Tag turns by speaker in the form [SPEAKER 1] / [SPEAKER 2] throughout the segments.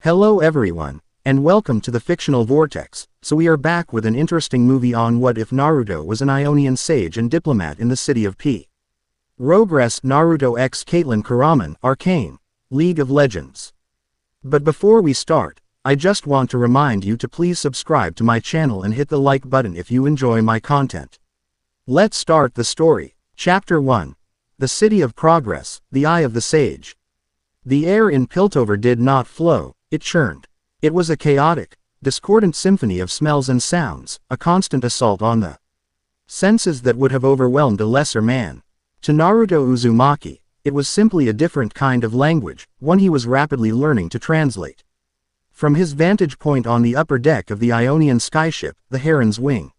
[SPEAKER 1] Hello everyone, and welcome to the Fictional Vortex. So we are back with an interesting movie on what if Naruto was an Ionian sage and diplomat in the city of P. Progress Naruto x Caitlyn Kiramann, Arcane, League of Legends. But before we start, I just want to remind you to please subscribe to my channel and hit the like button if you enjoy my content. Let's start the story. Chapter 1. The City of Progress, the Eye of the Sage. The air in Piltover did not flow. It churned. It was a chaotic, discordant symphony of smells and sounds, a constant assault on the senses that would have overwhelmed a lesser man. To Naruto Uzumaki, it was simply a different kind of language, one he was rapidly learning to translate. From his vantage point on the upper deck of the Ionian skyship, the Heron's Wing,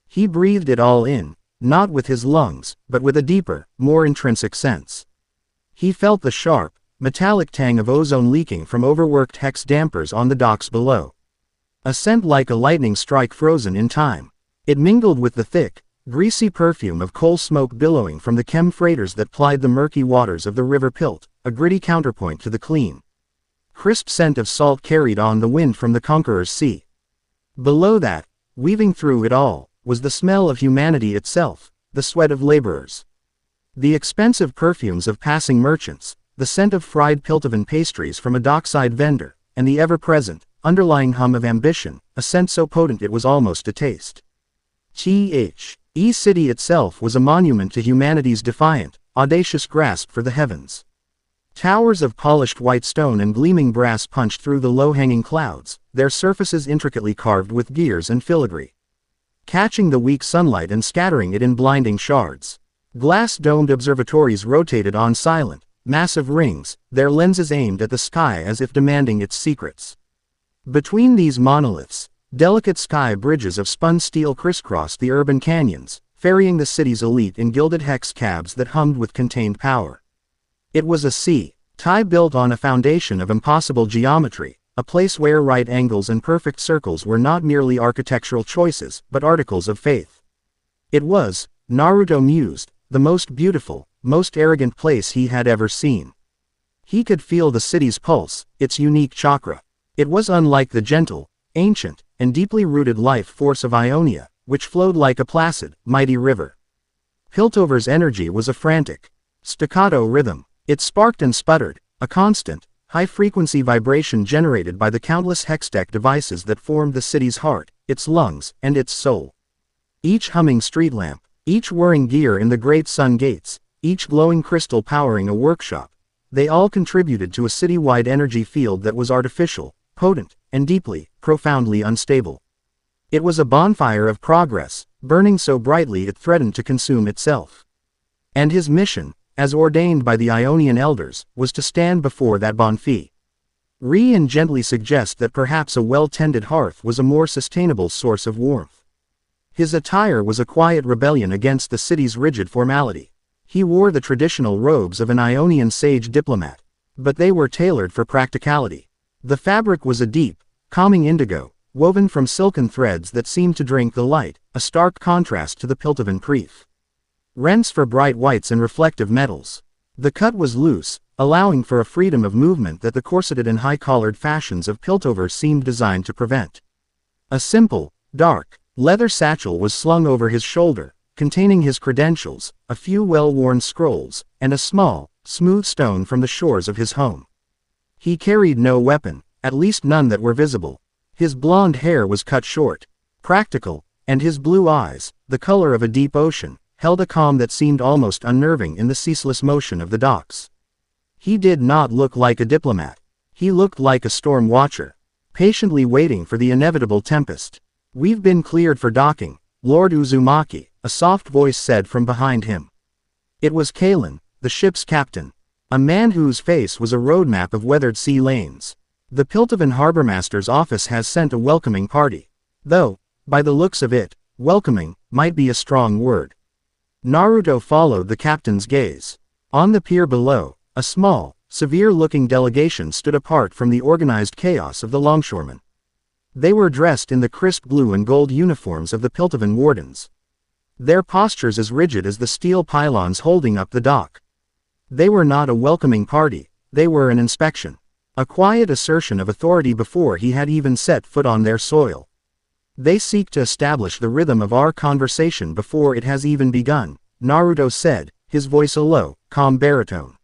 [SPEAKER 1] he breathed it all in, not with his lungs, but with a deeper, more intrinsic sense. He felt the sharp, metallic tang of ozone leaking from overworked hex dampers on the docks below. A scent like a lightning strike frozen in time. It mingled with the thick, greasy perfume of coal smoke billowing from the chem freighters that plied the murky waters of the River Pilt, a gritty counterpoint to the clean, crisp scent of salt carried on the wind from the Conqueror's Sea. Below that, weaving through it all, was the smell of humanity itself, the sweat of laborers, the expensive perfumes of passing merchants, the scent of fried Piltovan pastries from a dockside vendor, and the ever-present, underlying hum of ambition, a scent so potent it was almost a taste. City itself was a monument to humanity's defiant, audacious grasp for the heavens. Towers of polished white stone and gleaming brass punched through the low-hanging clouds, their surfaces intricately carved with gears and filigree, catching the weak sunlight and scattering it in blinding shards. Glass-domed observatories rotated on silent, massive rings, their lenses aimed at the sky as if demanding its secrets. Between these monoliths, delicate sky bridges of spun steel crisscrossed the urban canyons, ferrying the city's elite in gilded hex cabs that hummed with contained power. It was a tie built on a foundation of impossible geometry, a place where right angles and perfect circles were not merely architectural choices, but articles of faith. It was, Naruto mused, the most beautiful, most arrogant place he had ever seen. He could feel the city's pulse, its unique chakra. It was unlike the gentle, ancient, and deeply rooted life force of Ionia, which flowed like a placid, mighty river. Piltover's energy was a frantic, staccato rhythm. It sparked and sputtered, a constant, high-frequency vibration generated by the countless hextech devices that formed the city's heart, its lungs, and its soul. Each humming street lamp, each whirring gear in the great sun gates, each glowing crystal powering a workshop, they all contributed to a city-wide energy field that was artificial, potent, and deeply, profoundly unstable. It was a bonfire of progress, burning so brightly it threatened to consume itself. And his mission, as ordained by the Ionian elders, was to stand before that bonfire and gently suggest that perhaps a well-tended hearth was a more sustainable source of warmth. His attire was a quiet rebellion against the city's rigid formality. He wore the traditional robes of an Ionian sage diplomat, but they were tailored for practicality. The fabric was a deep, calming indigo, woven from silken threads that seemed to drink the light, a stark contrast to the Piltovan preef rents for bright whites and reflective metals. The cut was loose, allowing for a freedom of movement that the corseted and high-collared fashions of Piltover seemed designed to prevent. A simple, dark, leather satchel was slung over his shoulder, containing his credentials, a few well-worn scrolls, and a small, smooth stone from the shores of his home. He carried no weapon, at least none that were visible. His blonde hair was cut short, practical, and his blue eyes, the color of a deep ocean, held a calm that seemed almost unnerving in the ceaseless motion of the docks. He did not look like a diplomat. He looked like a storm watcher, patiently waiting for the inevitable tempest. "We've been cleared for docking, Lord Uzumaki," a soft voice said from behind him. It was Caitlyn, the ship's captain, a man whose face was a roadmap of weathered sea lanes. "The Piltovan Harbormaster's office has sent a welcoming party. Though, by the looks of it, welcoming might be a strong word." Naruto followed the captain's gaze. On the pier below, a small, severe-looking delegation stood apart from the organized chaos of the longshoremen. They were dressed in the crisp blue and gold uniforms of the Piltovan wardens, their postures as rigid as the steel pylons holding up the dock. They were not a welcoming party, they were an inspection. A quiet assertion of authority before he had even set foot on their soil. They seek to establish the rhythm of our conversation before it has even begun, Naruto said, his voice a low, calm baritone.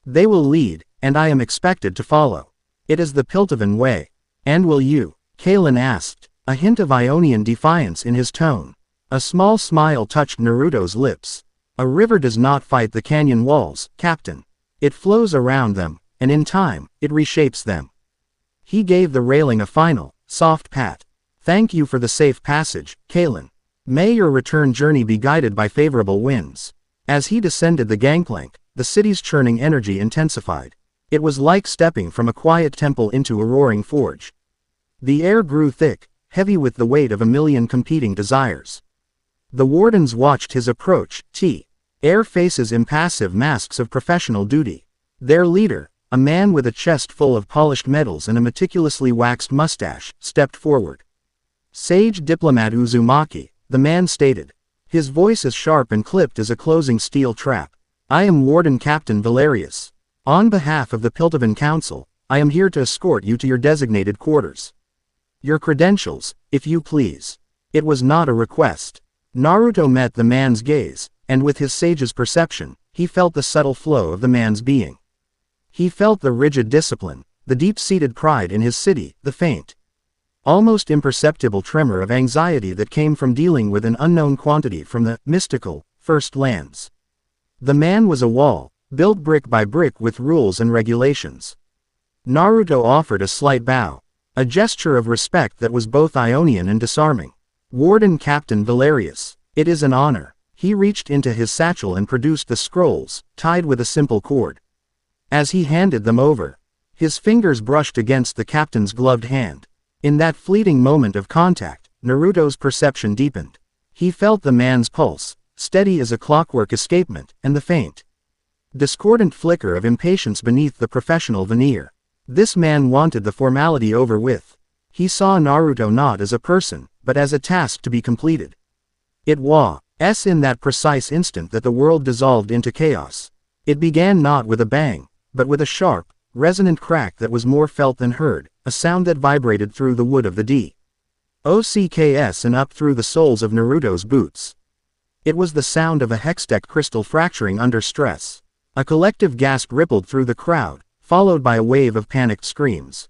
[SPEAKER 1] They will lead, and I am expected to follow. It is the Piltovan way. And will you? Caitlyn asked, a hint of Ionian defiance in his tone. A small smile touched Naruto's lips. A river does not fight the canyon walls, Captain. It flows around them, and in time, it reshapes them. He gave the railing a final, soft pat. Thank you for the safe passage, Caitlyn. May your return journey be guided by favorable winds. As he descended the gangplank, the city's churning energy intensified. It was like stepping from a quiet temple into a roaring forge. The air grew thick, heavy with the weight of a million competing desires. The wardens watched his approach, Air faces impassive masks of professional duty. Their leader, a man with a chest full of polished metals and a meticulously waxed mustache, stepped forward. Sage Diplomat Uzumaki, the man stated. His voice as sharp and clipped as a closing steel trap. I am Warden Captain Valerius. On behalf of the Piltovan Council, I am here to escort you to your designated quarters. Your credentials, if you please. It was not a request. Naruto met the man's gaze, and with his sage's perception, he felt the subtle flow of the man's being. He felt the rigid discipline, the deep-seated pride in his city, the faint, almost imperceptible tremor of anxiety that came from dealing with an unknown quantity from the mystical first lands. The man was a wall, built brick by brick with rules and regulations. Naruto offered a slight bow, a gesture of respect that was both Ionian and disarming. Warden Captain Valerius, it is an honor. He reached into his satchel and produced the scrolls, tied with a simple cord. As he handed them over, his fingers brushed against the captain's gloved hand. In that fleeting moment of contact, Naruto's perception deepened. He felt the man's pulse, steady as a clockwork escapement, and the faint, discordant flicker of impatience beneath the professional veneer. This man wanted the formality over with. He saw Naruto not as a person, but as a task to be completed. It was in that precise instant that the world dissolved into chaos. It began not with a bang, but with a sharp, resonant crack that was more felt than heard, a sound that vibrated through the wood of the OCKS and up through the soles of Naruto's boots. It was the sound of a hextech crystal fracturing under stress. A collective gasp rippled through the crowd, followed by a wave of panicked screams.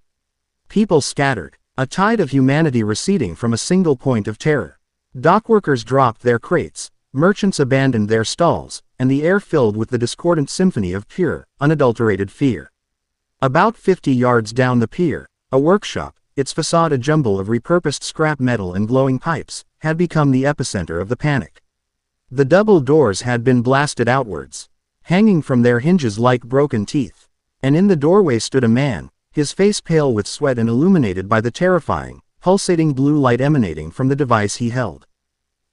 [SPEAKER 1] People scattered, a tide of humanity receding from a single point of terror. Dockworkers dropped their crates, merchants abandoned their stalls, and the air filled with the discordant symphony of pure, unadulterated fear. About 50 yards down the pier, a workshop, its facade a jumble of repurposed scrap metal and glowing pipes, had become the epicenter of the panic. The double doors had been blasted outwards, hanging from their hinges like broken teeth, and in the doorway stood a man, his face pale with sweat and illuminated by the terrifying, pulsating blue light emanating from the device he held.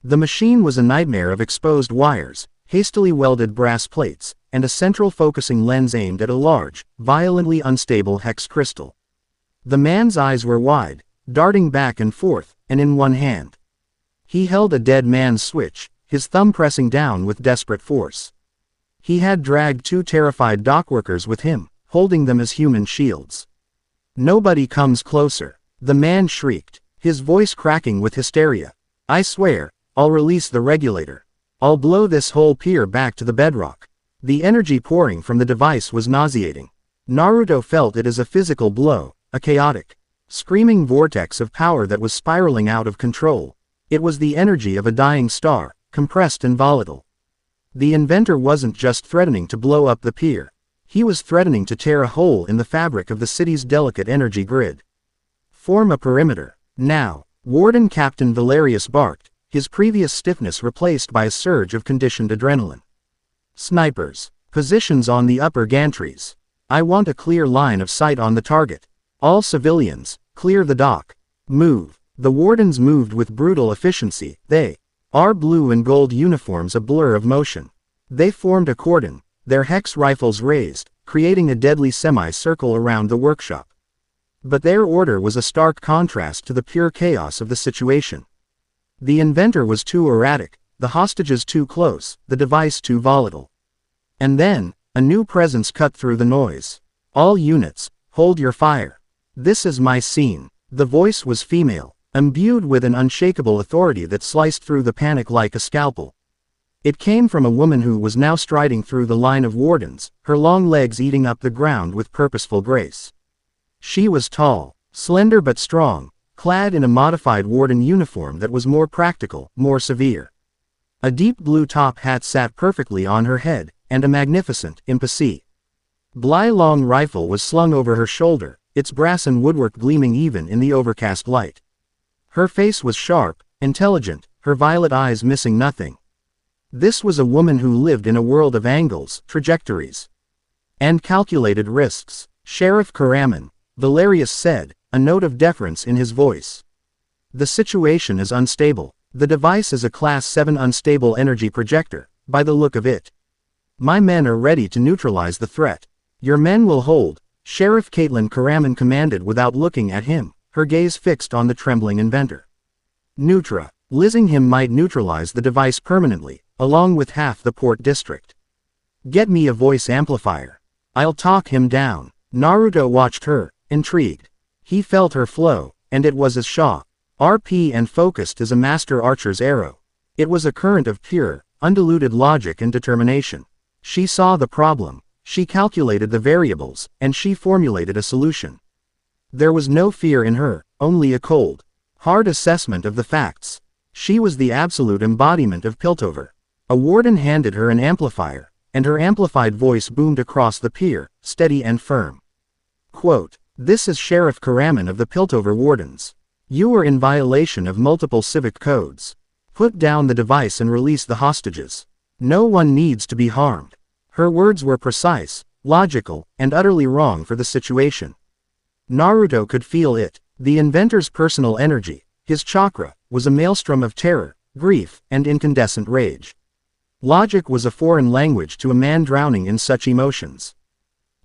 [SPEAKER 1] The machine was a nightmare of exposed wires, hastily welded brass plates, and a central focusing lens aimed at a large, violently unstable hex crystal. The man's eyes were wide, darting back and forth, and in one hand he held a dead man's switch, his thumb pressing down with desperate force. He had dragged 2 terrified dockworkers with him, holding them as human shields. Nobody comes closer, the man shrieked, his voice cracking with hysteria. I swear, I'll release the regulator. I'll blow this whole pier back to the bedrock. The energy pouring from the device was nauseating. Naruto felt it as a physical blow, a chaotic, screaming vortex of power that was spiraling out of control. It was the energy of a dying star, compressed and volatile. The inventor wasn't just threatening to blow up the pier. He was threatening to tear a hole in the fabric of the city's delicate energy grid. Form a perimeter. Now, Warden Captain Valerius barked, his previous stiffness replaced by a surge of conditioned adrenaline. Snipers. Positions on the upper gantries. I want a clear line of sight on the target. All civilians, clear the dock. Move. The wardens moved with brutal efficiency, our blue and gold uniforms a blur of motion. They formed a cordon, their hex rifles raised, creating a deadly semicircle around the workshop. But their order was a stark contrast to the pure chaos of the situation. The inventor was too erratic, the hostages too close, the device too volatile. And then, a new presence cut through the noise. All units, Hold your fire. This is my scene. The voice was female, imbued with an unshakable authority that sliced through the panic like a scalpel. It came from a woman who was now striding through the line of wardens, her long legs eating up the ground with purposeful grace. She was tall, slender but strong, clad in a modified warden uniform that was more practical, more severe. A deep blue top hat sat perfectly on her head, and a magnificent impasse long rifle was slung over her shoulder, its brass and woodwork gleaming even in the overcast light. Her face was sharp, intelligent, her violet eyes missing nothing. This was a woman who lived in a world of angles, trajectories, and calculated risks. Sheriff Kiramann, Valerius said, a note of deference in his voice. The situation is unstable. The device is a Class 7 unstable energy projector, by the look of it. My men are ready to neutralize the threat. Your men will hold, Sheriff Caitlyn Kiramann commanded without looking at him, her gaze fixed on the trembling inventor. Lizing him might neutralize the device permanently, along with half the port district. Get me a voice amplifier. I'll talk him down. Naruto watched her, intrigued. He felt her flow, and it was as sharp and focused as a master archer's arrow. It was a current of pure, undiluted logic and determination. She saw the problem, she calculated the variables, and she formulated a solution. There was no fear in her, only a cold, hard assessment of the facts. She was the absolute embodiment of Piltover. A warden handed her an amplifier, and her amplified voice boomed across the pier, steady and firm. Quote, "This is Sheriff Kiramann of the Piltover Wardens. You are in violation of multiple civic codes. Put down the device and release the hostages. No one needs to be harmed." Her words were precise, logical, and utterly wrong for the situation. Naruto could feel it. The inventor's personal energy, his chakra, was a maelstrom of terror, grief, and incandescent rage. Logic was a foreign language to a man drowning in such emotions.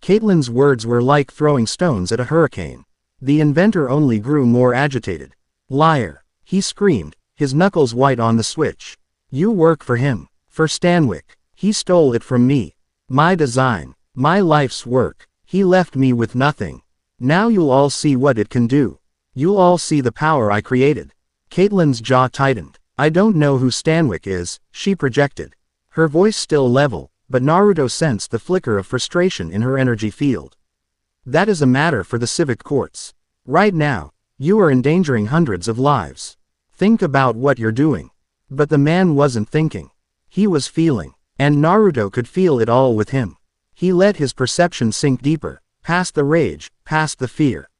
[SPEAKER 1] Caitlyn's words were like throwing stones at a hurricane. The inventor only grew more agitated. Liar, he screamed, his knuckles white on the switch. You work for him, for Stanwyck. He stole it from me. My design, my life's work. He left me with nothing. Now you'll all see what it can do. You'll all see the power I created. Caitlyn's jaw tightened. I don't know who Stanwyck is, she projected. Her voice still level, but Naruto sensed the flicker of frustration in her energy field. That is a matter for the civic courts. Right now, you are endangering hundreds of lives. Think about what you're doing. But the man wasn't thinking. He was feeling. And Naruto could feel it all with him. He let his perception sink deeper, past the rage, past the fear.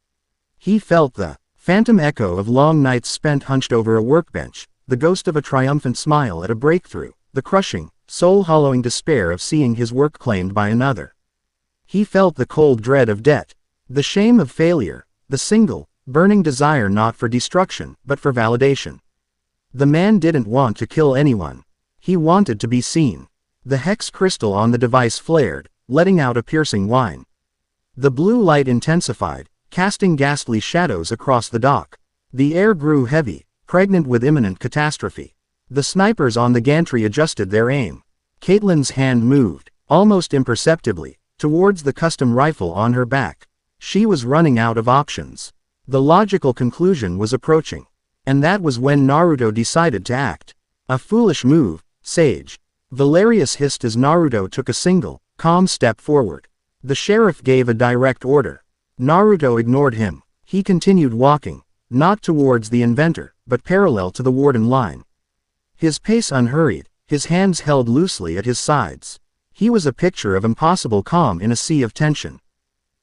[SPEAKER 1] He felt the phantom echo of long nights spent hunched over a workbench, the ghost of a triumphant smile at a breakthrough, the crushing, soul-hollowing despair of seeing his work claimed by another. He felt the cold dread of debt, the shame of failure, the single, burning desire not for destruction, but for validation. The man didn't want to kill anyone. He wanted to be seen. The hex crystal on the device flared, letting out a piercing whine. The blue light intensified, casting ghastly shadows across the dock. The air grew heavy, pregnant with imminent catastrophe. The snipers on the gantry adjusted their aim. Caitlyn's hand moved, almost imperceptibly, towards the custom rifle on her back. She was running out of options. The logical conclusion was approaching. And that was when Naruto decided to act. A foolish move, sage. Valerius hissed as Naruto took a single, calm step forward. The sheriff gave a direct order. Naruto ignored him. He continued walking, not towards the inventor, but parallel to the warden line. His pace unhurried, his hands held loosely at his sides. He was a picture of impossible calm in a sea of tension.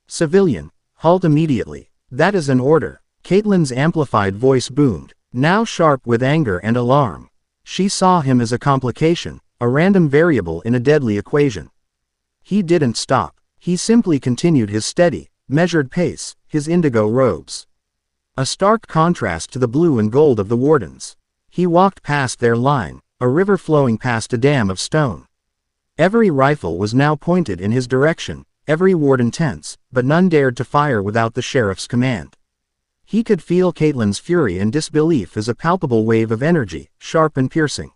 [SPEAKER 1] Civilian, halt immediately. That is an order. Caitlyn's amplified voice boomed, now sharp with anger and alarm. She saw him as a complication, a random variable in a deadly equation. He didn't stop. He simply continued his steady, measured pace, his indigo robes. A stark contrast to the blue and gold of the wardens. He walked past their line, a river flowing past a dam of stone. Every rifle was now pointed in his direction, every warden tense, but none dared to fire without the sheriff's command. He could feel Caitlyn's fury and disbelief as a palpable wave of energy, sharp and piercing.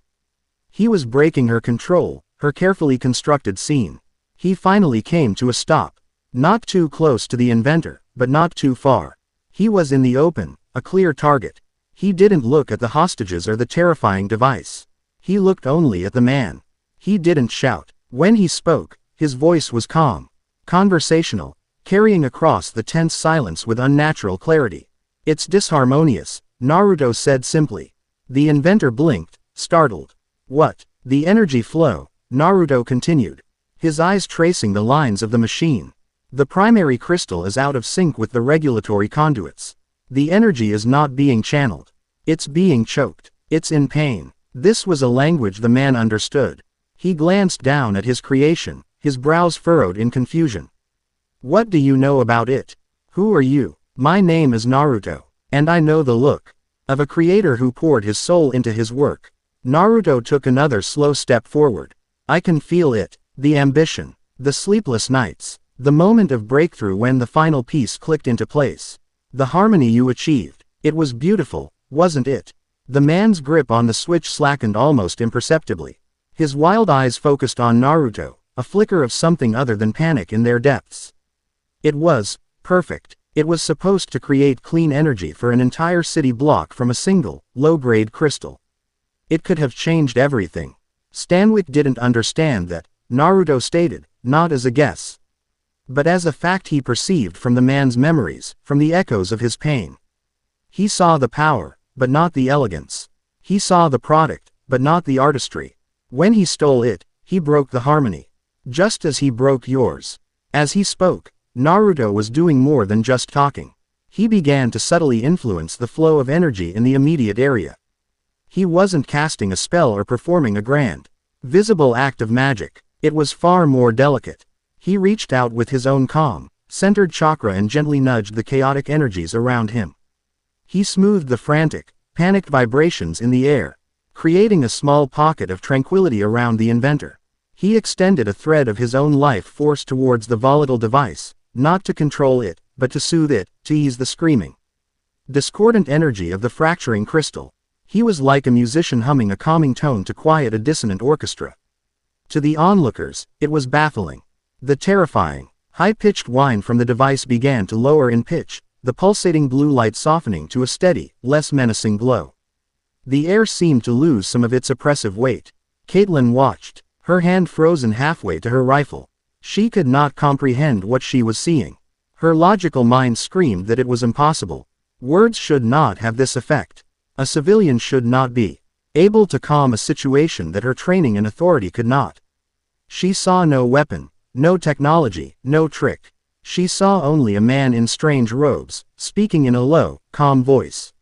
[SPEAKER 1] He was breaking her control, her carefully constructed scene. He finally came to a stop. Not too close to the inventor, but not too far. He was in the open, a clear target. He didn't look at the hostages or the terrifying device. He looked only at the man. He didn't shout. When he spoke, his voice was calm, conversational, carrying across the tense silence with unnatural clarity. "It's disharmonious," Naruto said simply. The inventor blinked, startled. "What?" "The energy flow," Naruto continued, his eyes tracing the lines of the machine. "The primary crystal is out of sync with the regulatory conduits. The energy is not being channeled. It's being choked. It's in pain." This was a language the man understood. He glanced down at his creation, his brows furrowed in confusion. "What do you know about it? Who are you?" "My name is Naruto, and I know the look of a creator who poured his soul into his work." Naruto took another slow step forward. "I can feel it, the ambition, the sleepless nights, the moment of breakthrough when the final piece clicked into place. The harmony you achieved, it was beautiful, wasn't it?" The man's grip on the switch slackened almost imperceptibly. His wild eyes focused on Naruto, a flicker of something other than panic in their depths. It was perfect. It was supposed to create clean energy for an entire city block from a single, low-grade crystal. It could have changed everything. Stanwyck didn't understand that, Naruto stated, not as a guess, but as a fact he perceived from the man's memories, from the echoes of his pain. He saw the power, but not the elegance. He saw the product, but not the artistry. When he stole it, he broke the harmony. Just as he broke yours. As he spoke, Naruto was doing more than just talking. He began to subtly influence the flow of energy in the immediate area. He wasn't casting a spell or performing a grand, visible act of magic. It was far more delicate. He reached out with his own calm, centered chakra and gently nudged the chaotic energies around him. He smoothed the frantic, panicked vibrations in the air, creating a small pocket of tranquility around the inventor. He extended a thread of his own life force towards the volatile device, not to control it, but to soothe it, to ease the screaming, discordant energy of the fracturing crystal. He was like a musician humming a calming tone to quiet a dissonant orchestra. To the onlookers, it was baffling. The terrifying, high-pitched whine from the device began to lower in pitch, the pulsating blue light softening to a steady, less menacing glow. The air seemed to lose some of its oppressive weight. Caitlyn watched, her hand frozen halfway to her rifle. She could not comprehend what she was seeing. Her logical mind screamed that it was impossible. Words should not have this effect. A civilian should not be able to calm a situation that her training and authority could not. She saw no weapon, no technology, no trick. She saw only a man in strange robes, speaking in a low, calm voice.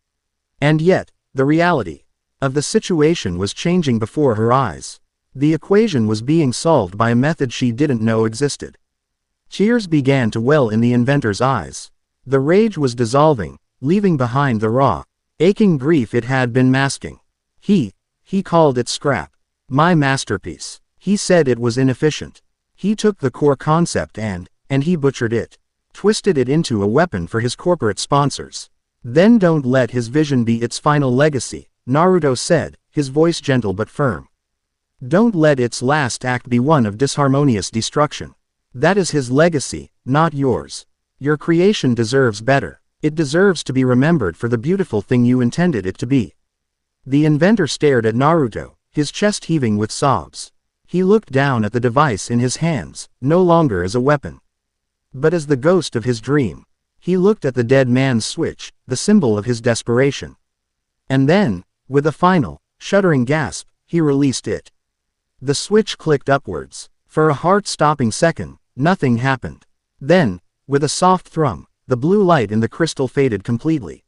[SPEAKER 1] And yet, the reality of the situation was changing before her eyes. The equation was being solved by a method she didn't know existed. Tears began to well in the inventor's eyes. The rage was dissolving, leaving behind the raw, aching grief it had been masking. He called it scrap. My masterpiece. He said it was inefficient. He took the core concept and he butchered it. Twisted it into a weapon for his corporate sponsors. Then don't let his vision be its final legacy, Naruto said, his voice gentle but firm. Don't let its last act be one of disharmonious destruction. That is his legacy, not yours. Your creation deserves better. It deserves to be remembered for the beautiful thing you intended it to be. The inventor stared at Naruto, his chest heaving with sobs. He looked down at the device in his hands, no longer as a weapon, but as the ghost of his dream. He looked at the dead man's switch, the symbol of his desperation. And then, with a final, shuddering gasp, he released it. The switch clicked upwards. For a heart-stopping second, nothing happened. Then, with a soft thrum, the blue light in the crystal faded completely.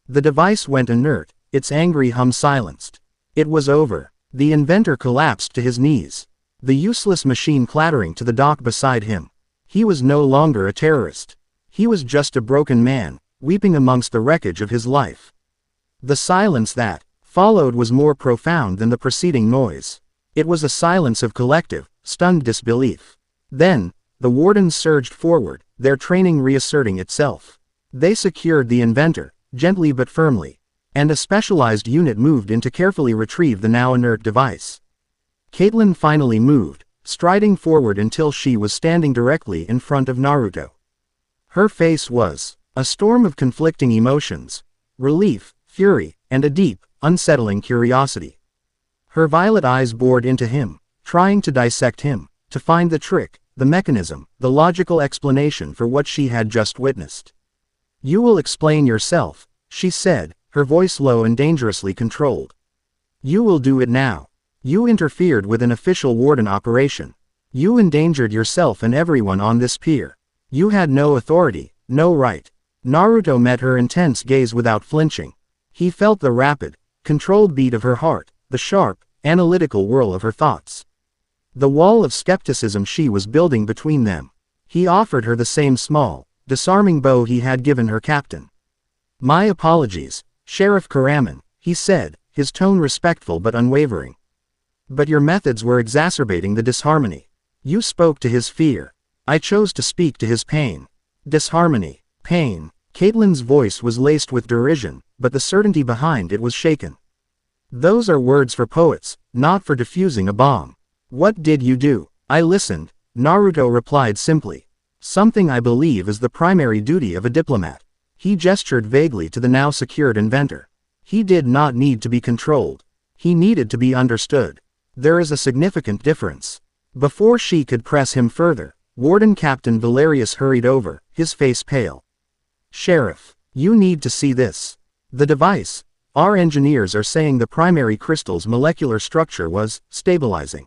[SPEAKER 1] The device went inert, its angry hum silenced. It was over. The inventor collapsed to his knees, the useless machine clattering to the dock beside him. He was no longer a terrorist. He was just a broken man, weeping amongst the wreckage of his life. The silence that followed was more profound than the preceding noise. It was a silence of collective, stunned disbelief. Then, the wardens surged forward, their training reasserting itself. They secured the inventor, gently but firmly, and a specialized unit moved in to carefully retrieve the now inert device. Caitlyn finally moved, striding forward until she was standing directly in front of Naruto. Her face was a storm of conflicting emotions, relief, fury, and a deep, unsettling curiosity. Her violet eyes bored into him, trying to dissect him, to find the trick, the mechanism, the logical explanation for what she had just witnessed. "You will explain yourself," she said, her voice low and dangerously controlled. "You will do it now. You interfered with an official warden operation. You endangered yourself and everyone on this pier. You had no authority, no right." Naruto met her intense gaze without flinching. He felt the rapid, controlled beat of her heart, the sharp, analytical whirl of her thoughts. The wall of skepticism she was building between them. He offered her the same small, disarming bow he had given her captain. "My apologies, Sheriff Kiramann," he said, his tone respectful but unwavering. "But your methods were exacerbating the disharmony. You spoke to his fear. I chose to speak to his pain." Disharmony, pain. Caitlyn's voice was laced with derision, but the certainty behind it was shaken. "Those are words for poets, not for diffusing a bomb." "What did you do?" "I listened," Naruto replied simply. "Something I believe is the primary duty of a diplomat." He gestured vaguely to the now secured inventor. He did not need to be controlled. He needed to be understood. There is a significant difference. Before she could press him further, Warden Captain Valerius hurried over, his face pale. "Sheriff, you need to see this. The device. Our engineers are saying the primary crystal's molecular structure was stabilizing.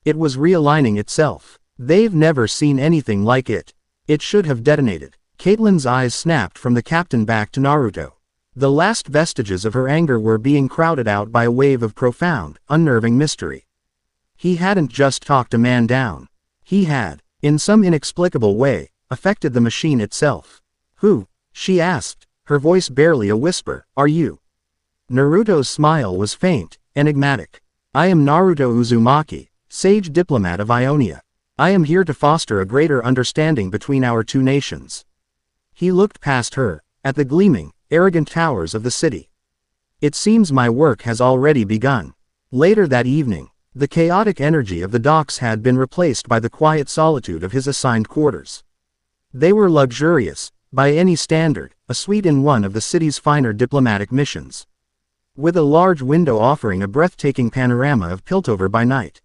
[SPEAKER 1] It was realigning itself. They've never seen anything like it. It should have detonated." Caitlyn's eyes snapped from the captain back to Naruto. The last vestiges of her anger were being crowded out by a wave of profound, unnerving mystery. He hadn't just talked a man down. He had, in some inexplicable way, affected the machine itself. "Who?" she asked, her voice barely a whisper. "Are you?" Naruto's smile was faint, enigmatic. "I am Naruto Uzumaki, sage diplomat of Ionia. I am here to foster a greater understanding between our two nations." He looked past her, at the gleaming, arrogant towers of the city. "It seems my work has already begun." Later that evening, the chaotic energy of the docks had been replaced by the quiet solitude of his assigned quarters. They were luxurious, by any standard, a suite in one of the city's finer diplomatic missions. With a large window offering a breathtaking panorama of Piltover by night.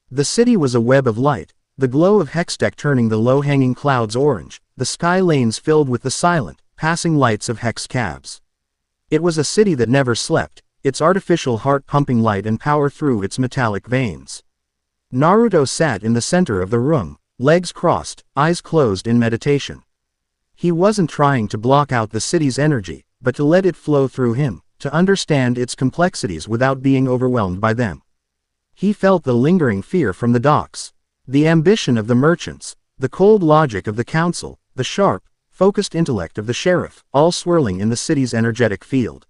[SPEAKER 1] The city was a web of light, the glow of Hextech turning the low-hanging clouds orange, the sky lanes filled with the silent, passing lights of Hex cabs. It was a city that never slept, its artificial heart pumping light and power through its metallic veins. Naruto sat in the center of the room, legs crossed, eyes closed in meditation. He wasn't trying to block out the city's energy, but to let it flow through him, to understand its complexities without being overwhelmed by them. He felt the lingering fear from the docks, the ambition of the merchants, the cold logic of the council, the sharp, focused intellect of the sheriff, all swirling in the city's energetic field.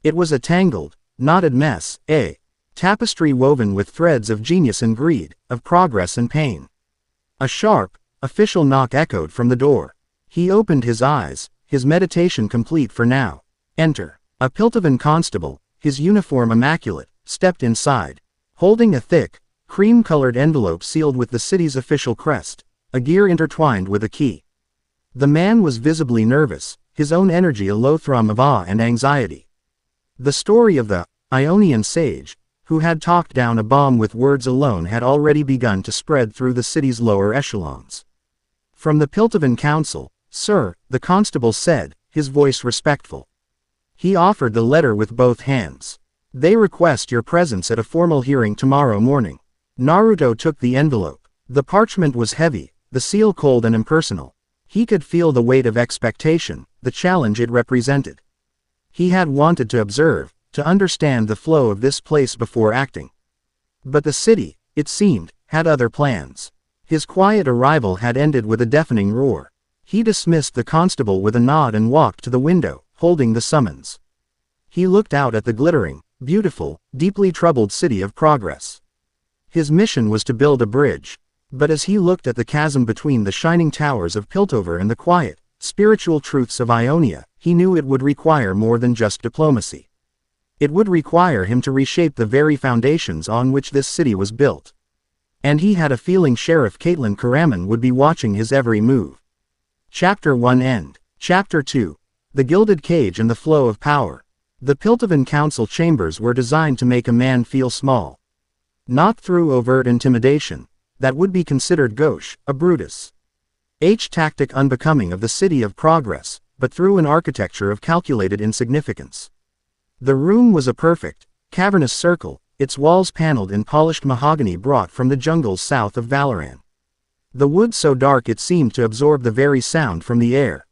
[SPEAKER 1] It was a tangled, knotted mess, a tapestry woven with threads of genius and greed, of progress and pain. A sharp, official knock echoed from the door. He opened his eyes, his meditation complete for now. "Enter." A Piltovan constable, his uniform immaculate, stepped inside, holding a thick, cream-colored envelope sealed with the city's official crest, a gear intertwined with a key. The man was visibly nervous, his own energy a low thrum of awe and anxiety. The story of the Ionian sage, who had talked down a bomb with words alone, had already begun to spread through the city's lower echelons. "From the Piltovan Council, sir," the constable said, his voice respectful. He offered the letter with both hands. "They request your presence at a formal hearing tomorrow morning." Naruto took the envelope. The parchment was heavy, the seal cold and impersonal. He could feel the weight of expectation, the challenge it represented. He had wanted to observe, to understand the flow of this place before acting. But the city, it seemed, had other plans. His quiet arrival had ended with a deafening roar. He dismissed the constable with a nod and walked to the window, holding the summons. He looked out at the glittering, beautiful, deeply troubled city of progress. His mission was to build a bridge. But as he looked at the chasm between the shining towers of Piltover and the quiet, spiritual truths of Ionia, he knew it would require more than just diplomacy. It would require him to reshape the very foundations on which this city was built. And he had a feeling Sheriff Caitlyn Kiramann would be watching his every move. Chapter 1 End. Chapter 2. The Gilded Cage and the Flow of Power. The Piltovan Council chambers were designed to make a man feel small. Not through overt intimidation. That would be considered gauche, a Brutus. Tactic unbecoming of the city of progress, but through an architecture of calculated insignificance. The room was a perfect, cavernous circle, its walls paneled in polished mahogany brought from the jungles south of Valoran. The wood so dark it seemed to absorb the very sound from the air.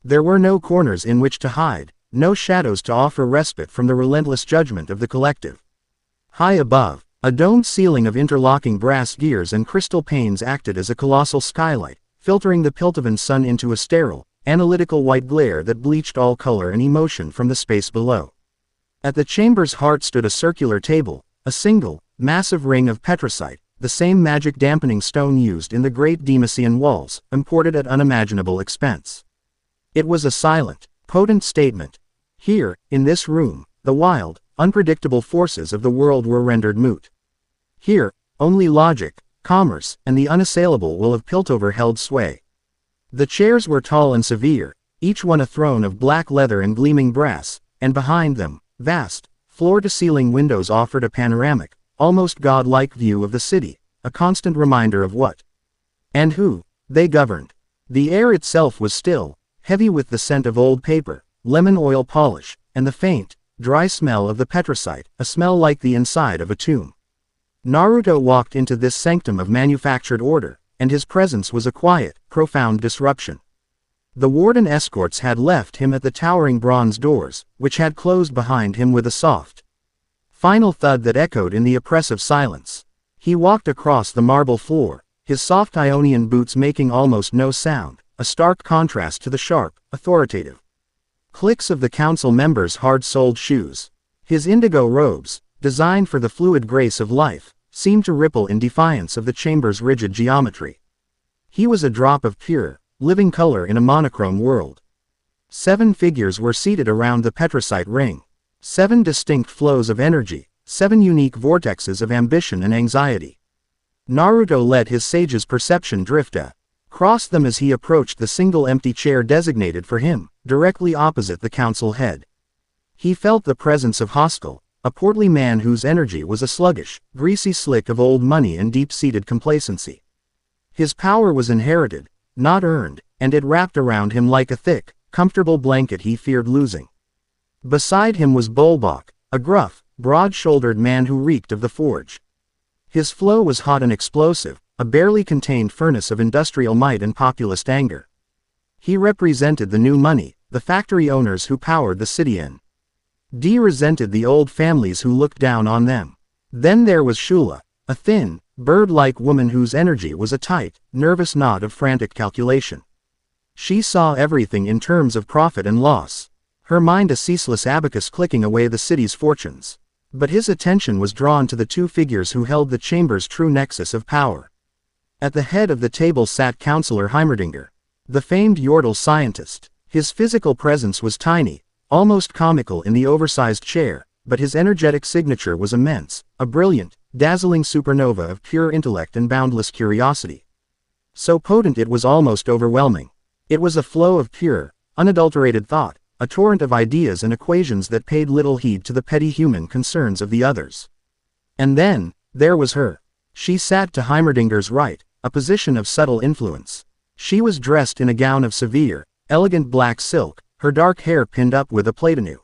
[SPEAKER 1] There were no corners in which to hide, no shadows to offer respite from the relentless judgment of the collective. High above, a domed ceiling of interlocking brass gears and crystal panes acted as a colossal skylight, filtering the Piltovan sun into a sterile, analytical white glare that bleached all color and emotion from the space below. At the chamber's heart stood a circular table, a single, massive ring of petricite, the same magic dampening stone used in the great Demasian walls, imported at unimaginable expense. It was a silent, potent statement. Here, in this room, the wild, unpredictable forces of the world were rendered moot. Here, only logic, commerce, and the unassailable will of Piltover held sway. The chairs were tall and severe, each one a throne of black leather and gleaming brass, and behind them, vast, floor-to-ceiling windows offered a panoramic, almost god-like view of the city, a constant reminder of what and who they governed. The air itself was still, heavy with the scent of old paper, lemon oil polish, and the faint, dry smell of the petricite, a smell like the inside of a tomb. Naruto walked into this sanctum of manufactured order, and his presence was a quiet, profound disruption. The warden escorts had left him at the towering bronze doors, which had closed behind him with a soft, final thud that echoed in the oppressive silence. He walked across the marble floor, his soft Ionian boots making almost no sound, a stark contrast to the sharp, authoritative clicks of the council members' hard-soled shoes. His indigo robes, designed for the fluid grace of life, seemed to ripple in defiance of the chamber's rigid geometry. He was a drop of pure, living color in a monochrome world. 7 figures were seated around the petricite ring. 7 distinct flows of energy, 7 unique vortexes of ambition and anxiety. Naruto let his sage's perception drift across them as he approached the single empty chair designated for him, directly opposite the council head. He felt the presence of Haskell, a portly man whose energy was a sluggish, greasy slick of old money and deep-seated complacency. His power was inherited, not earned, and it wrapped around him like a thick, comfortable blanket he feared losing. Beside him was Bolbok, a gruff, broad-shouldered man who reeked of the forge. His flow was hot and explosive, a barely contained furnace of industrial might and populist anger. He represented the new money, the factory owners who powered the city in. D resented the old families who looked down on them. Then there was Shula, a thin, bird-like woman whose energy was a tight, nervous knot of frantic calculation. She saw everything in terms of profit and loss, her mind a ceaseless abacus clicking away the city's fortunes. But his attention was drawn to the 2 figures who held the chamber's true nexus of power. At the head of the table sat Councillor Heimerdinger, the famed Yordle scientist. His physical presence was tiny, almost comical in the oversized chair, but his energetic signature was immense, a brilliant, dazzling supernova of pure intellect and boundless curiosity. So potent it was almost overwhelming. It was a flow of pure, unadulterated thought, a torrent of ideas and equations that paid little heed to the petty human concerns of the others. And then, there was her. She sat to Heimerdinger's right, a position of subtle influence. She was dressed in a gown of severe, elegant black silk, her dark hair pinned up with a platinum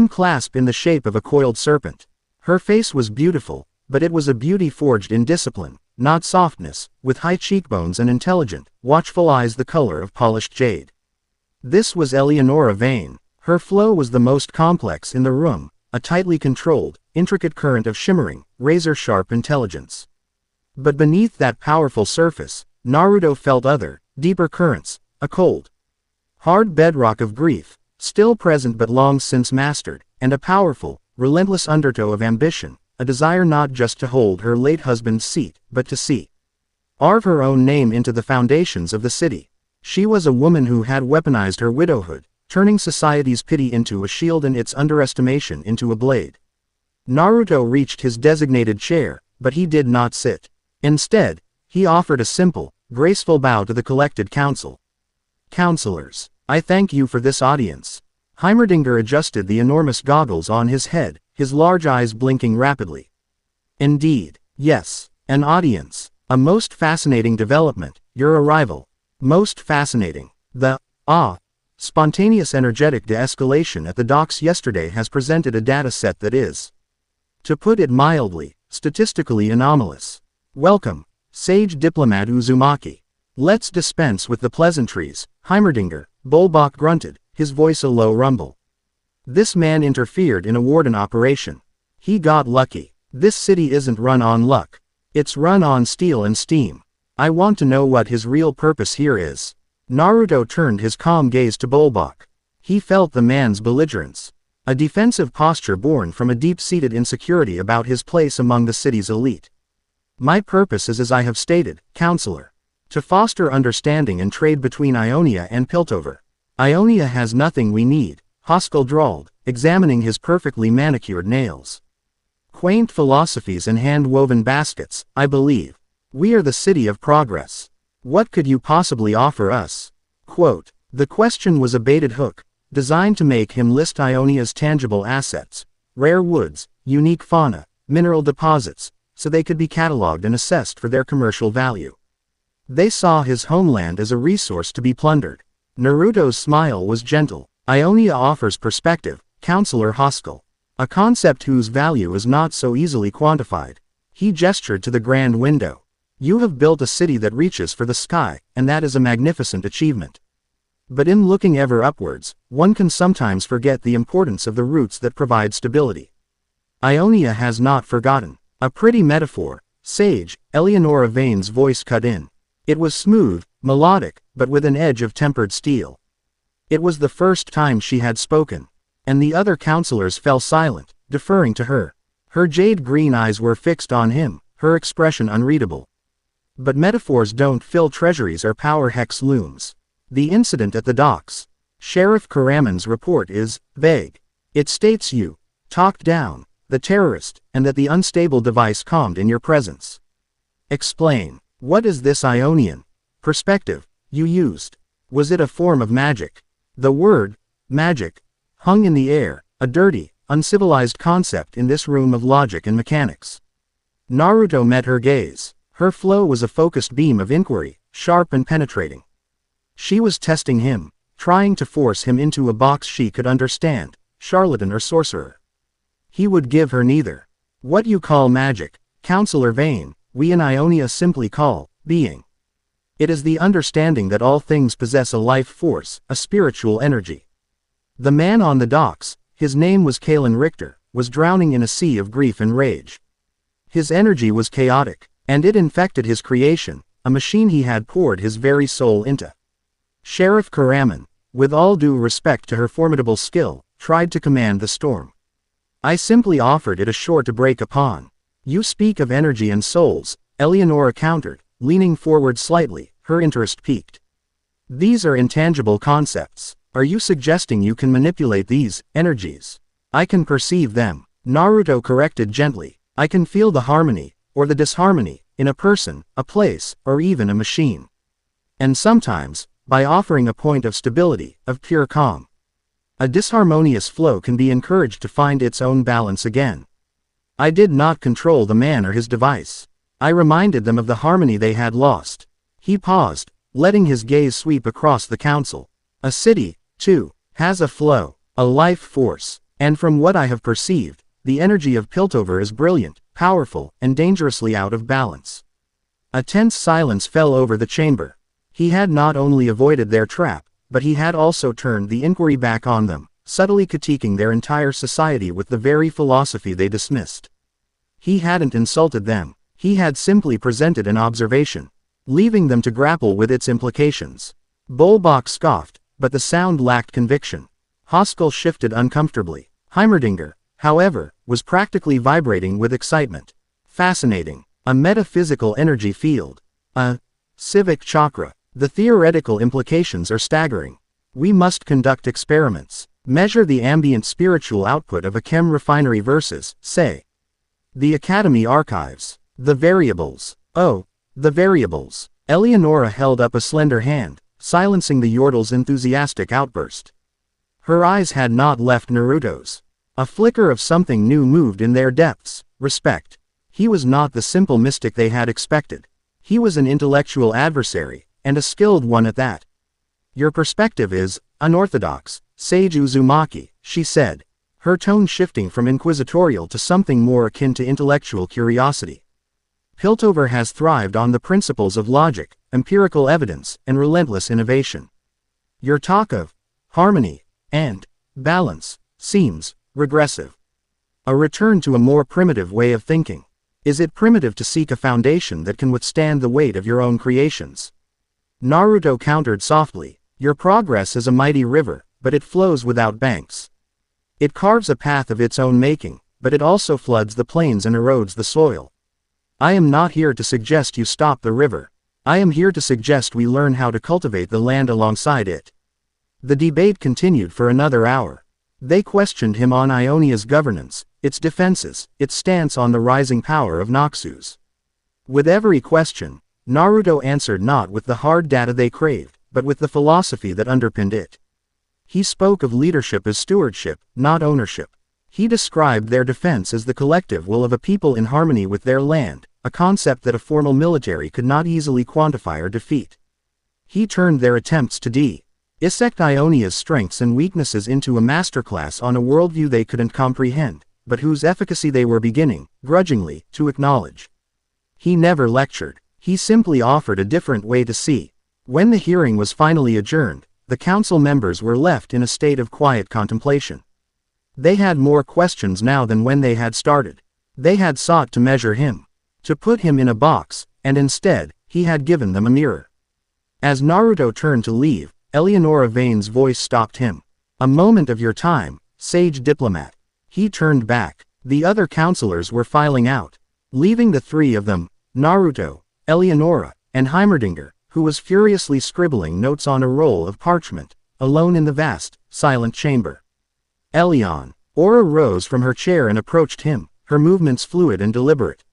[SPEAKER 1] clasp in the shape of a coiled serpent. Her face was beautiful, but it was a beauty forged in discipline, not softness, with high cheekbones and intelligent, watchful eyes the color of polished jade. This was Eleonora Vane. Her flow was the most complex in the room, a tightly controlled, intricate current of shimmering, razor-sharp intelligence. But beneath that powerful surface, Naruto felt other, deeper currents, a cold, hard bedrock of grief, still present but long since mastered, and a powerful, relentless undertow of ambition, a desire not just to hold her late husband's seat, but to see carve her own name into the foundations of the city. She was a woman who had weaponized her widowhood, turning society's pity into a shield and its underestimation into a blade. Naruto reached his designated chair, but he did not sit. Instead, he offered a simple, graceful bow to the collected council. Counselors, I thank you for this audience. Heimerdinger adjusted the enormous goggles on his head, his large eyes blinking rapidly. Indeed, yes, an audience. A most fascinating development, your arrival. Most fascinating. The, spontaneous energetic de-escalation at the docks yesterday has presented a data set that is, to put it mildly, statistically anomalous. Welcome, Sage Diplomat Uzumaki. Let's dispense with the pleasantries, Heimerdinger, Bolbach grunted, his voice a low rumble. This man interfered in a warden operation. He got lucky. This city isn't run on luck. It's run on steel and steam. I want to know what his real purpose here is. Naruto turned his calm gaze to Bolbach. He felt the man's belligerence. A defensive posture born from a deep-seated insecurity about his place among the city's elite. My purpose is as I have stated, Counselor. To foster understanding and trade between Ionia and Piltover. Ionia has nothing we need, Hoskell drawled, examining his perfectly manicured nails. Quaint philosophies and hand-woven baskets, I believe. We are the city of progress. What could you possibly offer us? Quote, the question was a baited hook, designed to make him list Ionia's tangible assets, rare woods, unique fauna, mineral deposits, so they could be catalogued and assessed for their commercial value. They saw his homeland as a resource to be plundered. Naruto's smile was gentle. Ionia offers perspective, Counselor Hoskell. A concept whose value is not so easily quantified. He gestured to the grand window. You have built a city that reaches for the sky, and that is a magnificent achievement. But in looking ever upwards, one can sometimes forget the importance of the roots that provide stability. Ionia has not forgotten. A pretty metaphor, Sage, Eleonora Vane's voice cut in. It was smooth, melodic, but with an edge of tempered steel. It was the first time she had spoken, and the other counselors fell silent, deferring to her. Her jade-green eyes were fixed on him, her expression unreadable. But metaphors don't fill treasuries or power hex looms. The incident at the docks. Sheriff Kiramann's report is vague. It states you talked down the terrorist, and that the unstable device calmed in your presence. Explain. What is this Ionian perspective you used? Was it a form of magic? The word, magic, hung in the air, a dirty, uncivilized concept in this room of logic and mechanics. Naruto met her gaze. Her flow was a focused beam of inquiry, sharp and penetrating. She was testing him, trying to force him into a box she could understand, charlatan or sorcerer. He would give her neither. What you call magic, Counselor Vane, we in Ionia simply call being. It is the understanding that all things possess a life force, a spiritual energy. The man on the docks, his name was Caitlyn Richter, was drowning in a sea of grief and rage. His energy was chaotic, and it infected his creation, a machine he had poured his very soul into. Sheriff Kiramann, with all due respect to her formidable skill, tried to command the storm. I simply offered it a shore to break upon. You speak of energy and souls, Eleonora countered, leaning forward slightly, her interest piqued. These are intangible concepts. Are you suggesting you can manipulate these energies? I can perceive them, Naruto corrected gently. I can feel the harmony, or the disharmony, in a person, a place, or even a machine. And sometimes, by offering a point of stability, of pure calm. A disharmonious flow can be encouraged to find its own balance again. I did not control the man or his device. I reminded them of the harmony they had lost. He paused, letting his gaze sweep across the council. A city, too, has a flow, a life force, and from what I have perceived, the energy of Piltover is brilliant, powerful, and dangerously out of balance. A tense silence fell over the chamber. He had not only avoided their trap, but he had also turned the inquiry back on them, subtly critiquing their entire society with the very philosophy they dismissed. He hadn't insulted them, he had simply presented an observation, leaving them to grapple with its implications. Bolbach scoffed, but the sound lacked conviction. Hoskell shifted uncomfortably. Heimerdinger, however, was practically vibrating with excitement. Fascinating. A metaphysical energy field. A civic chakra. The theoretical implications are staggering. We must conduct experiments. Measure the ambient spiritual output of a chem refinery versus, say, the Academy archives. The variables. Oh, the variables. Eleonora held up a slender hand, silencing the Yordle's enthusiastic outburst. Her eyes had not left Naruto's. A flicker of something new moved in their depths: respect. He was not the simple mystic they had expected. He was an intellectual adversary, and a skilled one at that. Your perspective is unorthodox, Sage Uzumaki, she said, her tone shifting from inquisitorial to something more akin to intellectual curiosity. Piltover has thrived on the principles of logic, empirical evidence, and relentless innovation. Your talk of harmony and balance seems regressive. A return to a more primitive way of thinking. Is it primitive to seek a foundation that can withstand the weight of your own creations? Naruto countered softly, your progress is a mighty river, but it flows without banks. It carves a path of its own making, but it also floods the plains and erodes the soil. I am not here to suggest you stop the river. I am here to suggest we learn how to cultivate the land alongside it. The debate continued for another hour. They questioned him on Ionia's governance, its defenses, its stance on the rising power of Noxus. With every question, Naruto answered not with the hard data they craved, but with the philosophy that underpinned it. He spoke of leadership as stewardship, not ownership. He described their defense as the collective will of a people in harmony with their land, a concept that a formal military could not easily quantify or defeat. He turned their attempts to dissect Ionia's strengths and weaknesses into a masterclass on a worldview they couldn't comprehend, but whose efficacy they were beginning, grudgingly, to acknowledge. He never lectured. He simply offered a different way to see. When the hearing was finally adjourned, the council members were left in a state of quiet contemplation. They had more questions now than when they had started. They had sought to measure him, to put him in a box, and instead, he had given them a mirror. As Naruto turned to leave, Eleonora Vane's voice stopped him. A moment of your time, Sage Diplomat. He turned back. The other counselors were filing out, leaving the three of them, Naruto, Eleonora, and Heimerdinger, who was furiously scribbling notes on a roll of parchment, alone in the vast, silent chamber. Eleonora rose from her chair and approached him, her movements fluid and deliberate.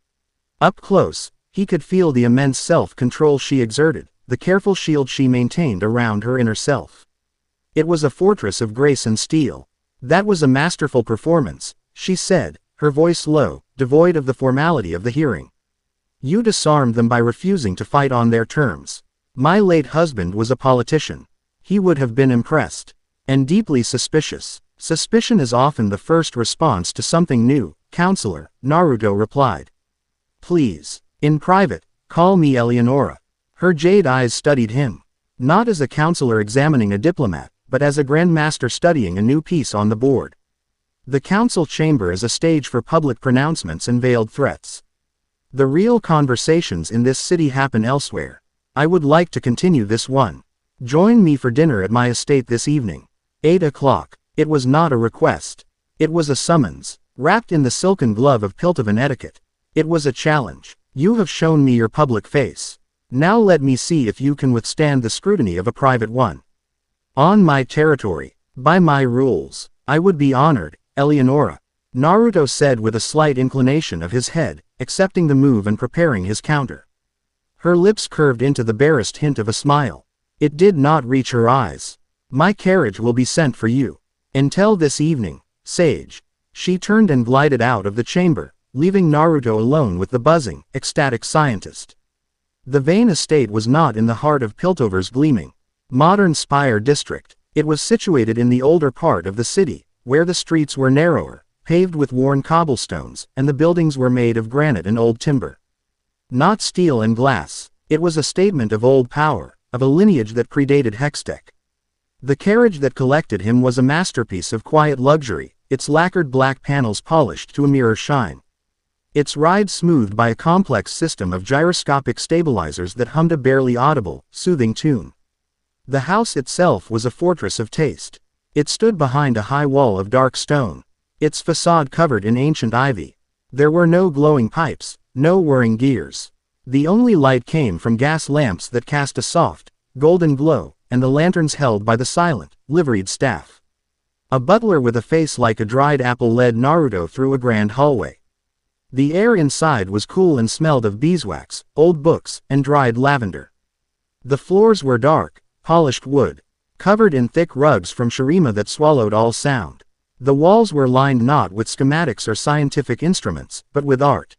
[SPEAKER 1] Up close, he could feel the immense self-control she exerted, the careful shield she maintained around her inner self. It was a fortress of grace and steel. That was a masterful performance, she said, her voice low, devoid of the formality of the hearing. You disarmed them by refusing to fight on their terms. My late husband was a politician. He would have been impressed. And deeply suspicious. Suspicion is often the first response to something new, counselor, Naruto replied. Please, in private, call me Eleonora. Her jade eyes studied him. Not as a counselor examining a diplomat, but as a grandmaster studying a new piece on the board. The council chamber is a stage for public pronouncements and veiled threats. The real conversations in this city happen elsewhere. I would like to continue this one. Join me for dinner at my estate this evening. 8 o'clock. It was not a request. It was a summons, wrapped in the silken glove of Piltovan etiquette. It was a challenge. You have shown me your public face. Now let me see if you can withstand the scrutiny of a private one. On my territory, by my rules, I would be honored, Eleonora. Naruto said with a slight inclination of his head, accepting the move and preparing his counter. Her lips curved into the barest hint of a smile. It did not reach her eyes. My carriage will be sent for you. Until this evening, Sage. She turned and glided out of the chamber, leaving Naruto alone with the buzzing, ecstatic scientist. The Vane estate was not in the heart of Piltover's gleaming, modern Spire district. It was situated in the older part of the city, where the streets were narrower, paved with worn cobblestones, and the buildings were made of granite and old timber. Not steel and glass. It was a statement of old power, of a lineage that predated Hextech. The carriage that collected him was a masterpiece of quiet luxury, its lacquered black panels polished to a mirror shine. Its ride smoothed by a complex system of gyroscopic stabilizers that hummed a barely audible, soothing tune. The house itself was a fortress of taste. It stood behind a high wall of dark stone, its facade covered in ancient ivy. There were no glowing pipes, no whirring gears. The only light came from gas lamps that cast a soft, golden glow, and the lanterns held by the silent, liveried staff. A butler with a face like a dried apple led Naruto through a grand hallway. The air inside was cool and smelled of beeswax, old books, and dried lavender. The floors were dark, polished wood, covered in thick rugs from Shurima that swallowed all sound. The walls were lined not with schematics or scientific instruments, but with art.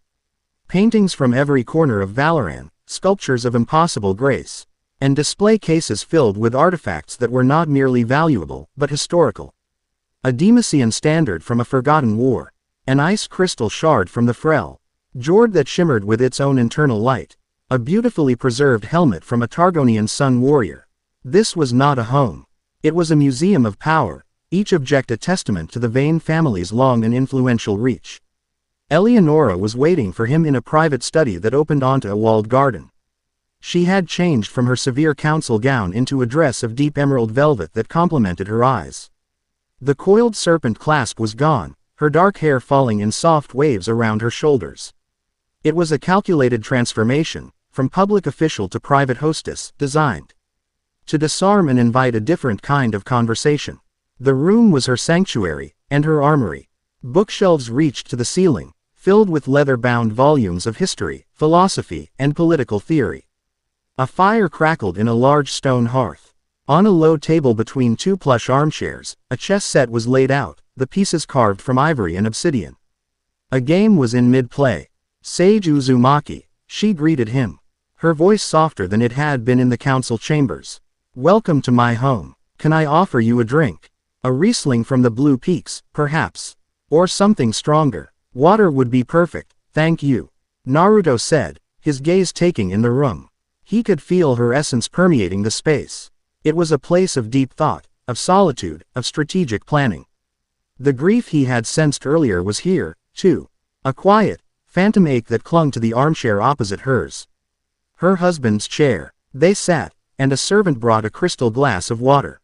[SPEAKER 1] Paintings from every corner of Valoran, sculptures of impossible grace, and display cases filled with artifacts that were not merely valuable, but historical. A Demasian standard from a forgotten war, an ice crystal shard from the Frel, Jord that shimmered with its own internal light, a beautifully preserved helmet from a Targonian sun warrior. This was not a home. It was a museum of power, each object a testament to the Vane family's long and influential reach. Eleonora was waiting for him in a private study that opened onto a walled garden. She had changed from her severe council gown into a dress of deep emerald velvet that complemented her eyes. The coiled serpent clasp was gone, her dark hair falling in soft waves around her shoulders. It was a calculated transformation, from public official to private hostess, designed to disarm and invite a different kind of conversation. The room was her sanctuary, and her armory. Bookshelves reached to the ceiling, filled with leather-bound volumes of history, philosophy, and political theory. A fire crackled in a large stone hearth. On a low table between two plush armchairs, a chess set was laid out, the pieces carved from ivory and obsidian. A game was in mid-play. Sage Uzumaki, she greeted him, her voice softer than it had been in the council chambers. Welcome to my home. Can I offer you a drink? A Riesling from the Blue Peaks, perhaps. Or something stronger. Water would be perfect, thank you. Naruto said, his gaze taking in the room. He could feel her essence permeating the space. It was a place of deep thought, of solitude, of strategic planning. The grief he had sensed earlier was here, too. A quiet, phantom ache that clung to the armchair opposite hers. Her husband's chair. They sat, and a servant brought a crystal glass of water.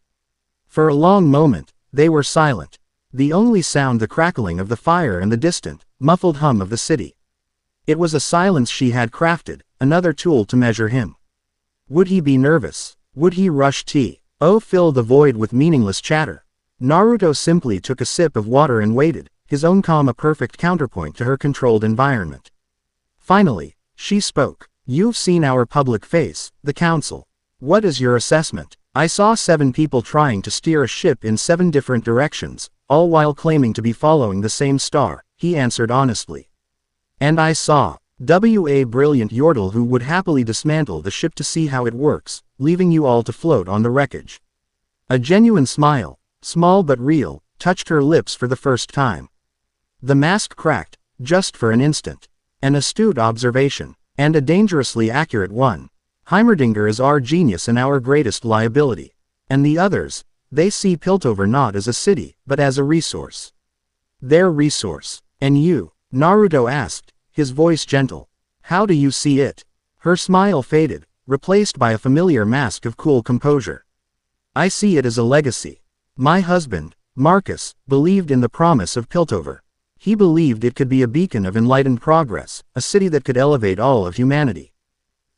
[SPEAKER 1] For a long moment, they were silent. The only sound the crackling of the fire and the distant, muffled hum of the city. It was a silence she had crafted, another tool to measure him. Would he be nervous? Would he rush tea? Oh, fill the void with meaningless chatter. Naruto simply took a sip of water and waited, his own calm a perfect counterpoint to her controlled environment. Finally, she spoke. You've seen our public face, the council. What is your assessment? I saw 7 people trying to steer a ship in 7 different directions, all while claiming to be following the same star, he answered honestly. And I saw a brilliant Yordle who would happily dismantle the ship to see how it works, leaving you all to float on the wreckage. A genuine smile, small but real, touched her lips for the first time. The mask cracked, just for an instant. An astute observation, and a dangerously accurate one. Heimerdinger is our genius and our greatest liability. And the others, they see Piltover not as a city, but as a resource. Their resource. And you? Naruto asked, his voice gentle. How do you see it? Her smile faded, replaced by a familiar mask of cool composure. I see it as a legacy. My husband, Marcus, believed in the promise of Piltover. He believed it could be a beacon of enlightened progress, a city that could elevate all of humanity.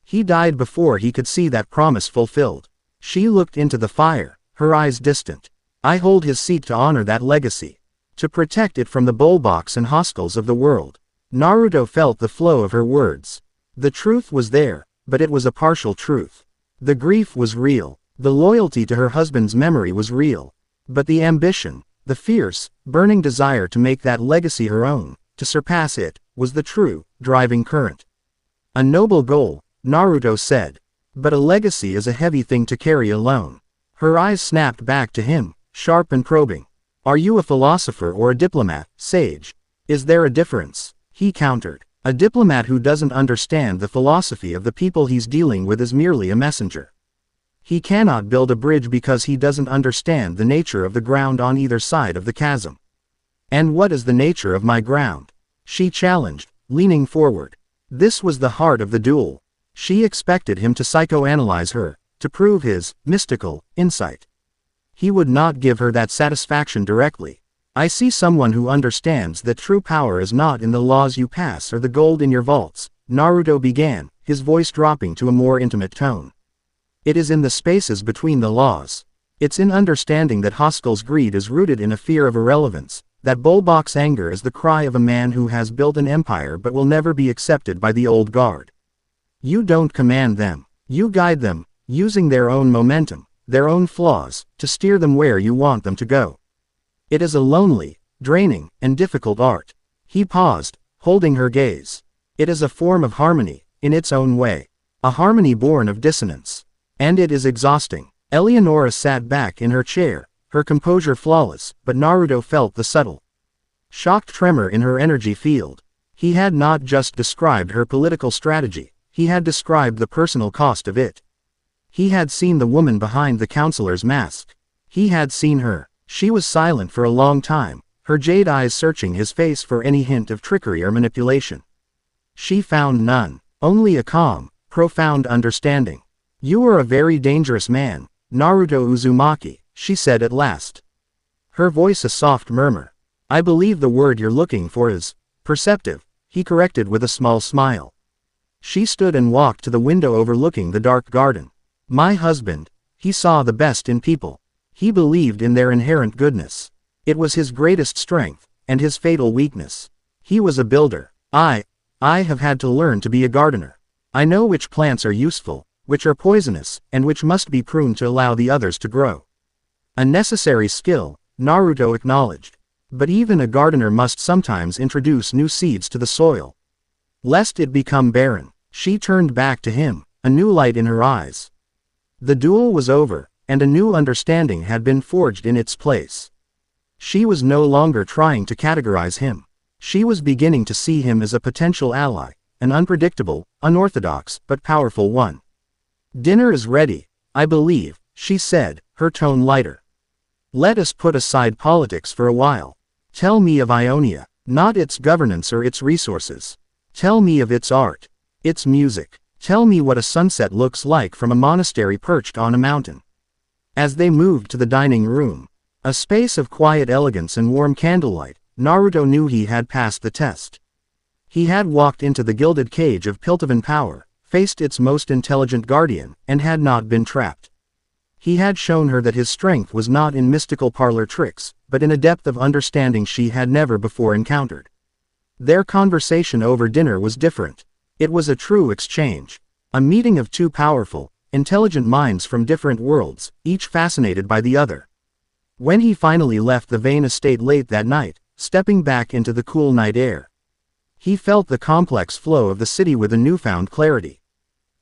[SPEAKER 1] He died before he could see that promise fulfilled. She looked into the fire, her eyes distant. I hold his seat to honor that legacy. To protect it from the bullbox and hostiles of the world. Naruto felt the flow of her words. The truth was there, but it was a partial truth. The grief was real. The loyalty to her husband's memory was real. But the ambition, the fierce, burning desire to make that legacy her own, to surpass it, was the true, driving current. A noble goal, Naruto said. But a legacy is a heavy thing to carry alone. Her eyes snapped back to him, sharp and probing. Are you a philosopher or a diplomat, sage? Is there a difference? He countered. A diplomat who doesn't understand the philosophy of the people he's dealing with is merely a messenger. He cannot build a bridge because he doesn't understand the nature of the ground on either side of the chasm. And what is the nature of my ground? She challenged, leaning forward. This was the heart of the duel. She expected him to psychoanalyze her, to prove his mystical insight. He would not give her that satisfaction directly. I see someone who understands that true power is not in the laws you pass or the gold in your vaults, Naruto began, his voice dropping to a more intimate tone. It is in the spaces between the laws. It's in understanding that Hoskell's greed is rooted in a fear of irrelevance, that Bulbok's anger is the cry of a man who has built an empire but will never be accepted by the old guard. You don't command them. You guide them, using their own momentum, their own flaws, to steer them where you want them to go. It is a lonely, draining, and difficult art. He paused, holding her gaze. It is a form of harmony, in its own way. A harmony born of dissonance. And it is exhausting. Eleonora sat back in her chair, her composure flawless, but Naruto felt the subtle, shocked tremor in her energy field. He had not just described her political strategy, he had described the personal cost of it. He had seen the woman behind the counselor's mask. He had seen her. She was silent for a long time, her jade eyes searching his face for any hint of trickery or manipulation. She found none, only a calm, profound understanding. "You are a very dangerous man, Naruto Uzumaki," she said at last. Her voice a soft murmur. "I believe the word you're looking for is perceptive," he corrected with a small smile. She stood and walked to the window overlooking the dark garden. "My husband, he saw the best in people. He believed in their inherent goodness. It was his greatest strength, and his fatal weakness. He was a builder. I have had to learn to be a gardener. I know which plants are useful, which are poisonous, and which must be pruned to allow the others to grow." A necessary skill, Naruto acknowledged. But even a gardener must sometimes introduce new seeds to the soil, lest it become barren. She turned back to him, a new light in her eyes. The duel was over, and a new understanding had been forged in its place. She was no longer trying to categorize him. She was beginning to see him as a potential ally, an unpredictable, unorthodox, but powerful one. "Dinner is ready, I believe," she said, her tone lighter. "Let us put aside politics for a while. Tell me of Ionia, not its governance or its resources. Tell me of its art, its music. Tell me what a sunset looks like from a monastery perched on a mountain." As they moved to the dining room, a space of quiet elegance and warm candlelight, Naruto knew he had passed the test. He had walked into the gilded cage of Piltovan power, faced its most intelligent guardian, and had not been trapped. He had shown her that his strength was not in mystical parlor tricks, but in a depth of understanding she had never before encountered. Their conversation over dinner was different. It was a true exchange. A meeting of two powerful, intelligent minds from different worlds, each fascinated by the other. When he finally left the Vane estate late that night, stepping back into the cool night air, he felt the complex flow of the city with a newfound clarity.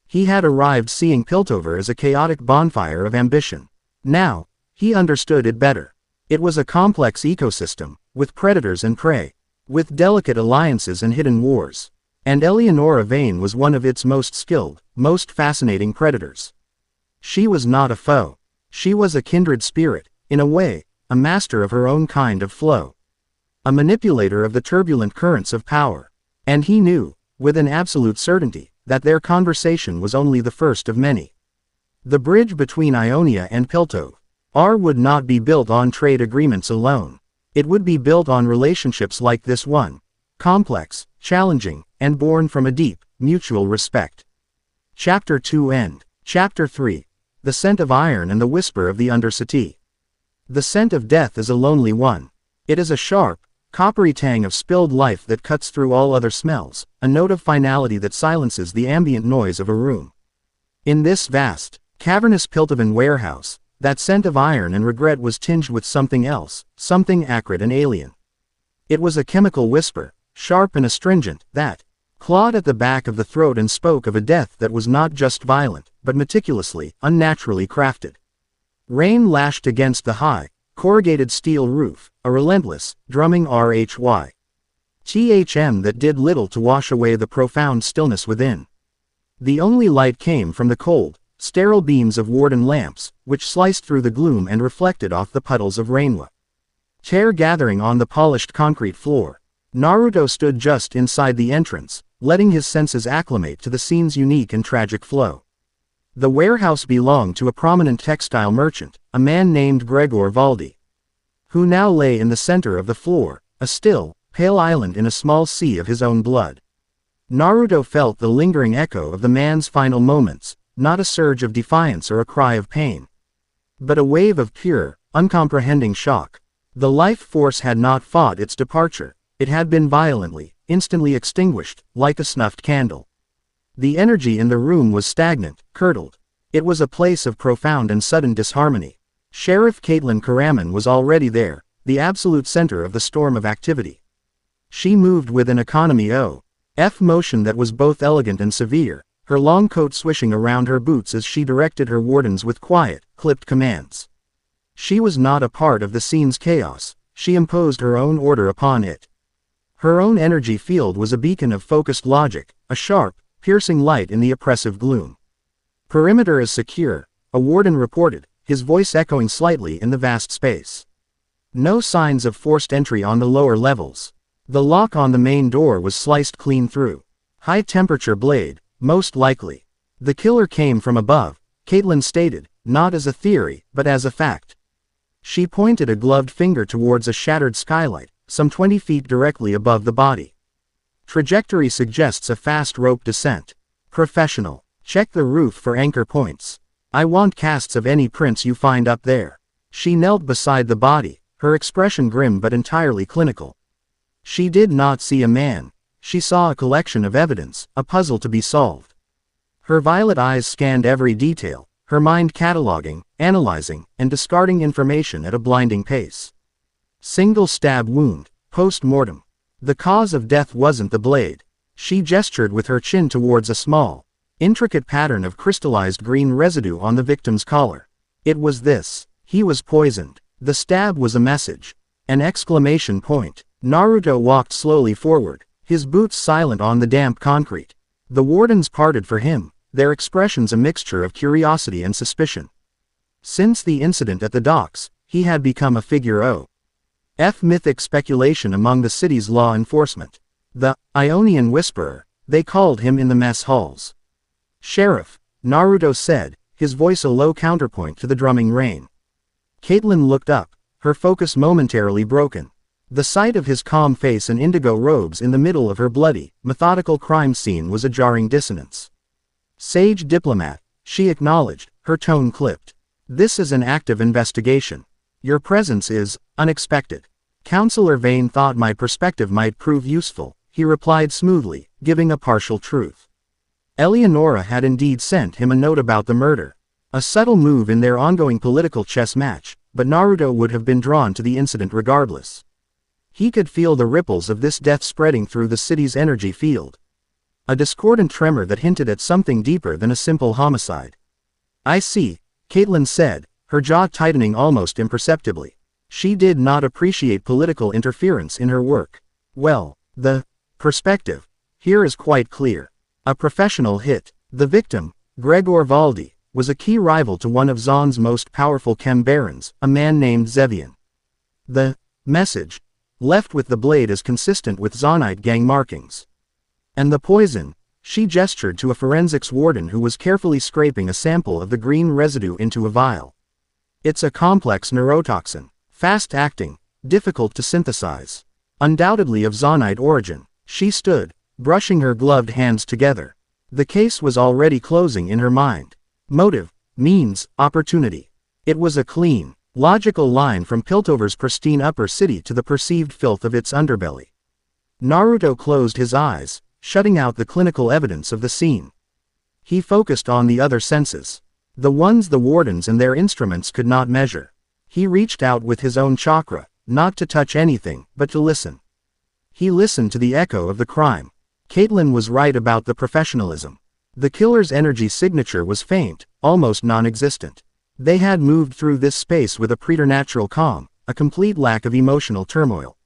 [SPEAKER 1] He had arrived seeing Piltover as a chaotic bonfire of ambition. Now, he understood it better. It was a complex ecosystem, with predators and prey, with delicate alliances and hidden wars. And Eleonora Vane was one of its most skilled, most fascinating predators. She was not a foe. She was a kindred spirit, in a way, a master of her own kind of flow. A manipulator of the turbulent currents of power. And he knew, with an absolute certainty, that their conversation was only the first of many. The bridge between Ionia and Piltov would not be built on trade agreements alone. It would be built on relationships like this one. Complex, challenging, and born from a deep, mutual respect. Chapter 2 End. Chapter 3. The Scent of Iron and the Whisper of the Undercity. The scent of death is a lonely one. It is a sharp, coppery tang of spilled life that cuts through all other smells, a note of finality that silences the ambient noise of a room. In this vast, cavernous Piltovan warehouse, that scent of iron and regret was tinged with something else, something acrid and alien. It was a chemical whisper, sharp and astringent, that clawed at the back of the throat and spoke of a death that was not just violent, but meticulously, unnaturally crafted. Rain lashed against the high, corrugated steel roof, a relentless, drumming THM that did little to wash away the profound stillness within. The only light came from the cold, sterile beams of warden lamps, which sliced through the gloom and reflected off the puddles of rainwa. Tear gathering on the polished concrete floor. Naruto stood just inside the entrance, letting his senses acclimate to the scene's unique and tragic flow. The warehouse belonged to a prominent textile merchant, a man named Gregor Valdi, who now lay in the center of the floor, a still, pale island in a small sea of his own blood. Naruto felt the lingering echo of the man's final moments, not a surge of defiance or a cry of pain, but a wave of pure, uncomprehending shock. The life force had not fought its departure, it had been violently, instantly extinguished, like a snuffed candle. The energy in the room was stagnant, curdled. It was a place of profound and sudden disharmony. Sheriff Caitlyn Kiramann was already there, the absolute center of the storm of activity. She moved with an economy of motion that was both elegant and severe, her long coat swishing around her boots as she directed her wardens with quiet, clipped commands. She was not a part of the scene's chaos, she imposed her own order upon it. Her own energy field was a beacon of focused logic, a sharp, piercing light in the oppressive gloom. "Perimeter is secure," a warden reported, his voice echoing slightly in the vast space. No signs of forced entry on the lower levels. The lock on the main door was sliced clean through. High-temperature blade, most likely. The killer came from above, Caitlyn stated, not as a theory, but as a fact. She pointed a gloved finger towards a shattered skylight, some 20 feet directly above the body. Trajectory suggests a fast rope descent. Professional. Check the roof for anchor points. I want casts of any prints you find up there. She knelt beside the body, her expression grim but entirely clinical. She did not see a man. She saw a collection of evidence, a puzzle to be solved. Her violet eyes scanned every detail, her mind cataloging, analyzing, and discarding information at a blinding pace. Single stab wound, post-mortem. The cause of death wasn't the blade. She gestured with her chin towards a small, intricate pattern of crystallized green residue on the victim's collar. It was this. He was poisoned. The stab was a message. An exclamation point. Naruto walked slowly forward, his boots silent on the damp concrete. The wardens parted for him, their expressions a mixture of curiosity and suspicion. Since the incident at the docks, he had become a figure of mythic speculation among the city's law enforcement. The Ionian Whisperer, they called him in the mess halls. "Sheriff," Naruto said, his voice a low counterpoint to the drumming rain. Caitlyn looked up, her focus momentarily broken. The sight of his calm face and indigo robes in the middle of her bloody, methodical crime scene was a jarring dissonance. "Sage Diplomat," she acknowledged, her tone clipped. "This is an active investigation. Your presence is unexpected. Counselor Vane thought my perspective might prove useful," he replied smoothly, giving a partial truth. Eleonora had indeed sent him a note about the murder. A subtle move in their ongoing political chess match, but Naruto would have been drawn to the incident regardless. He could feel the ripples of this death spreading through the city's energy field. A discordant tremor that hinted at something deeper than a simple homicide. "I see," Caitlyn said, her jaw tightening almost imperceptibly. She did not appreciate political interference in her work. "Well, the perspective here is quite clear. A professional hit. The victim, Gregor Valdi, was a key rival to one of Zaun's most powerful chem barons, a man named Zevian. The message left with the blade is consistent with Zaunite gang markings. And the poison," she gestured to a forensics warden who was carefully scraping a sample of the green residue into a vial. "It's a complex neurotoxin, fast-acting, difficult to synthesize. Undoubtedly of Zaunite origin." She stood, brushing her gloved hands together. The case was already closing in her mind. Motive, means, opportunity. It was a clean, logical line from Piltover's pristine upper city to the perceived filth of its underbelly. Naruto closed his eyes, shutting out the clinical evidence of the scene. He focused on the other senses. The ones the wardens and their instruments could not measure. He reached out with his own chakra, not to touch anything, but to listen. He listened to the echo of the crime. Caitlyn was right about the professionalism. The killer's energy signature was faint, almost non-existent. They had moved through this space with a preternatural calm, a complete lack of emotional turmoil.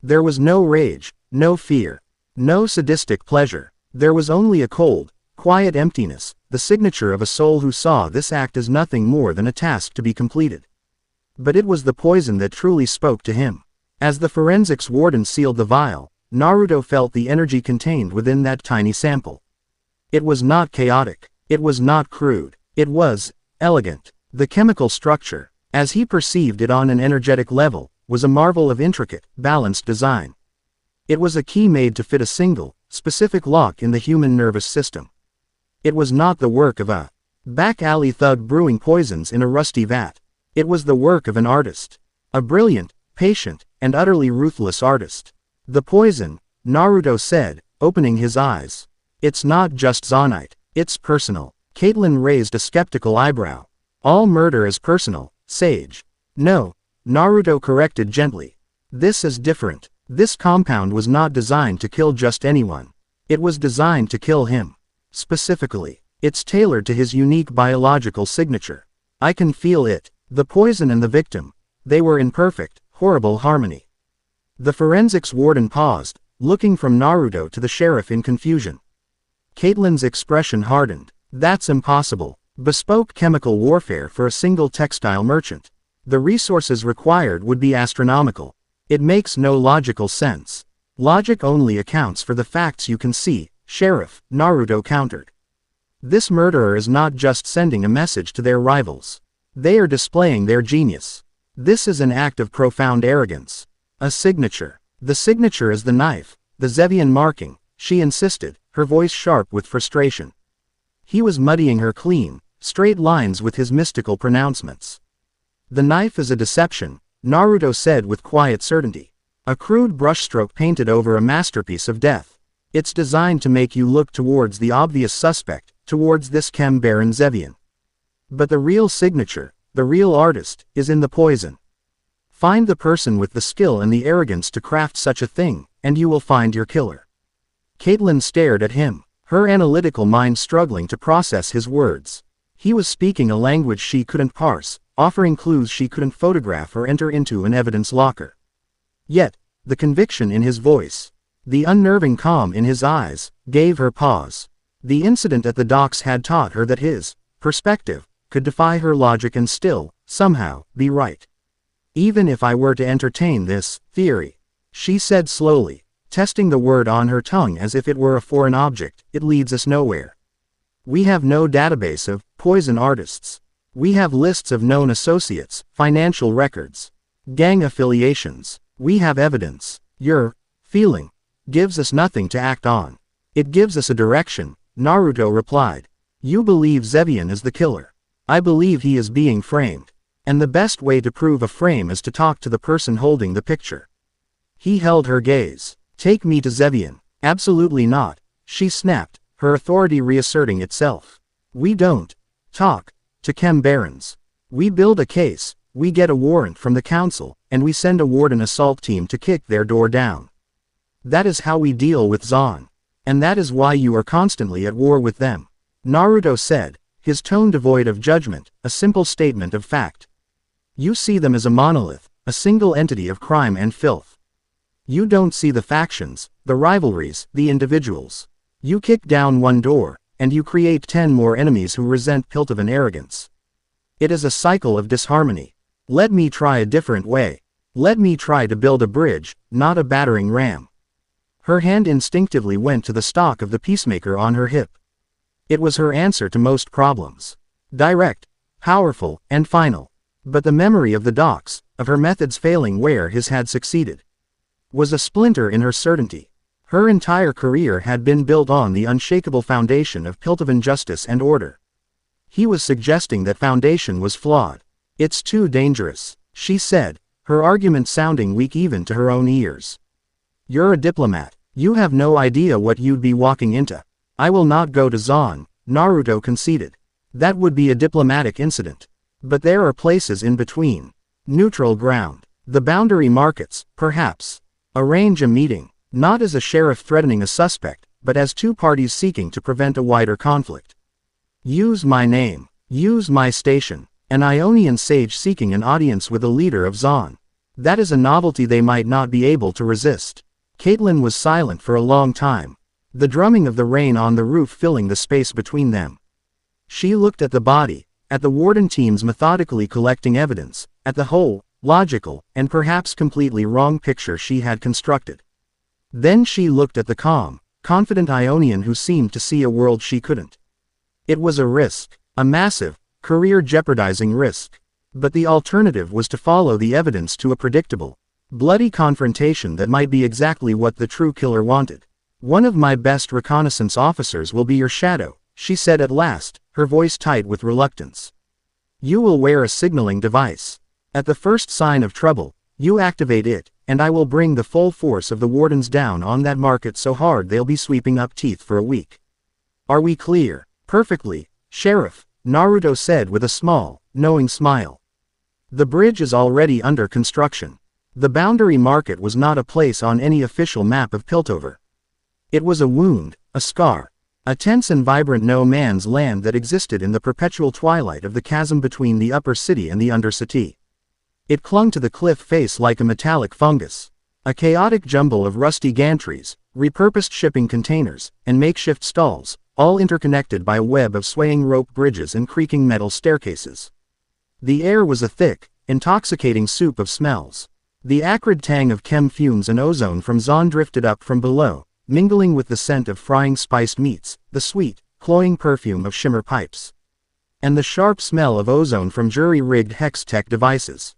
[SPEAKER 1] There was no rage, no fear, no sadistic pleasure. There was only a cold, quiet emptiness, the signature of a soul who saw this act as nothing more than a task to be completed. But it was the poison that truly spoke to him. As the forensics warden sealed the vial, Naruto felt the energy contained within that tiny sample. It was not chaotic. It was not crude. It was elegant. The chemical structure, as he perceived it on an energetic level, was a marvel of intricate, balanced design. It was a key made to fit a single, specific lock in the human nervous system. It was not the work of a back alley thug brewing poisons in a rusty vat. It was the work of an artist. A brilliant, patient, and utterly ruthless artist. "The poison," Naruto said, opening his eyes. "It's not just Zaunite, it's personal." Caitlyn raised a skeptical eyebrow. All murder is personal, Sage. No, Naruto corrected gently. This is different. This compound was not designed to kill just anyone. It was designed to kill him. Specifically, it's tailored to his unique biological signature. I can feel it. The poison and the victim. They were in perfect, horrible harmony. The forensics warden paused, looking from Naruto to the sheriff in confusion. Caitlyn's expression hardened. That's impossible. Bespoke chemical warfare for a single textile merchant. The resources required would be astronomical. It makes no logical sense. Logic only accounts for the facts you can see, Sheriff, Naruto countered. This murderer is not just sending a message to their rivals. They are displaying their genius. This is an act of profound arrogance. A signature. The signature is the knife, the Zevian marking, she insisted, her voice sharp with frustration. He was muddying her clean, straight lines with his mystical pronouncements. The knife is a deception, Naruto said with quiet certainty. A crude brushstroke painted over a masterpiece of death. It's designed to make you look towards the obvious suspect, towards this Chem Baron Zevian. But the real signature, the real artist, is in the poison. Find the person with the skill and the arrogance to craft such a thing, and you will find your killer. Caitlyn stared at him, her analytical mind struggling to process his words. He was speaking a language she couldn't parse, offering clues she couldn't photograph or enter into an evidence locker. Yet, the conviction in his voice, the unnerving calm in his eyes, gave her pause. The incident at the docks had taught her that his perspective could defy her logic and still, somehow, be right. Even if I were to entertain this theory, she said slowly, testing the word on her tongue as if it were a foreign object, it leads us nowhere. We have no database of poison artists. We have lists of known associates, financial records, gang affiliations. We have evidence. Your feeling gives us nothing to act on. It gives us a direction, Naruto replied. You believe Zevian is the killer. I believe he is being framed. And the best way to prove a frame is to talk to the person holding the picture. He held her gaze. Take me to Zevian. Absolutely not, she snapped, her authority reasserting itself. We don't talk to Chem Barons. We build a case, we get a warrant from the council, and we send a warden assault team to kick their door down. That is how we deal with Zon. And that is why you are constantly at war with them. Naruto said, his tone devoid of judgment, a simple statement of fact. You see them as a monolith, a single entity of crime and filth. You don't see the factions, the rivalries, the individuals. You kick down one door, and you create 10 more enemies who resent Piltovan arrogance. It is a cycle of disharmony. Let me try a different way. Let me try to build a bridge, not a battering ram. Her hand instinctively went to the stock of the peacemaker on her hip. It was her answer to most problems. Direct, powerful, and final. But the memory of the docks, of her methods failing where his had succeeded, was a splinter in her certainty. Her entire career had been built on the unshakable foundation of Piltovan justice and order. He was suggesting that foundation was flawed. It's too dangerous, she said, her argument sounding weak even to her own ears. You're a diplomat. You have no idea what you'd be walking into. I will not go to Zon, Naruto conceded. That would be a diplomatic incident. But there are places in between. Neutral ground. The boundary markets, perhaps. Arrange a meeting. Not as a sheriff threatening a suspect, but as two parties seeking to prevent a wider conflict. Use my name. Use my station. An Ionian sage seeking an audience with a leader of Zon. That is a novelty they might not be able to resist. Caitlyn was silent for a long time. The drumming of the rain on the roof filling the space between them. She looked at the body, at the warden teams methodically collecting evidence, at the whole, logical, and perhaps completely wrong picture she had constructed. Then she looked at the calm, confident Ionian who seemed to see a world she couldn't. It was a risk, a massive, career-jeopardizing risk. But the alternative was to follow the evidence to a predictable, bloody confrontation that might be exactly what the true killer wanted. One of my best reconnaissance officers will be your shadow, she said at last, her voice tight with reluctance. You will wear a signaling device. At the first sign of trouble, you activate it, and I will bring the full force of the wardens down on that market so hard they'll be sweeping up teeth for a week. Are we clear? Perfectly, Sheriff, Naruto said with a small, knowing smile. The bridge is already under construction. The boundary market was not a place on any official map of Piltover. It was a wound, a scar. A tense and vibrant no-man's land that existed in the perpetual twilight of the chasm between the upper city and the undercity. It clung to the cliff face like a metallic fungus. A chaotic jumble of rusty gantries, repurposed shipping containers, and makeshift stalls, all interconnected by a web of swaying rope bridges and creaking metal staircases. The air was a thick, intoxicating soup of smells. The acrid tang of chem fumes and ozone from Zon drifted up from below, mingling with the scent of frying spiced meats, the sweet, cloying perfume of shimmer pipes, and the sharp smell of ozone from jury-rigged hex-tech devices.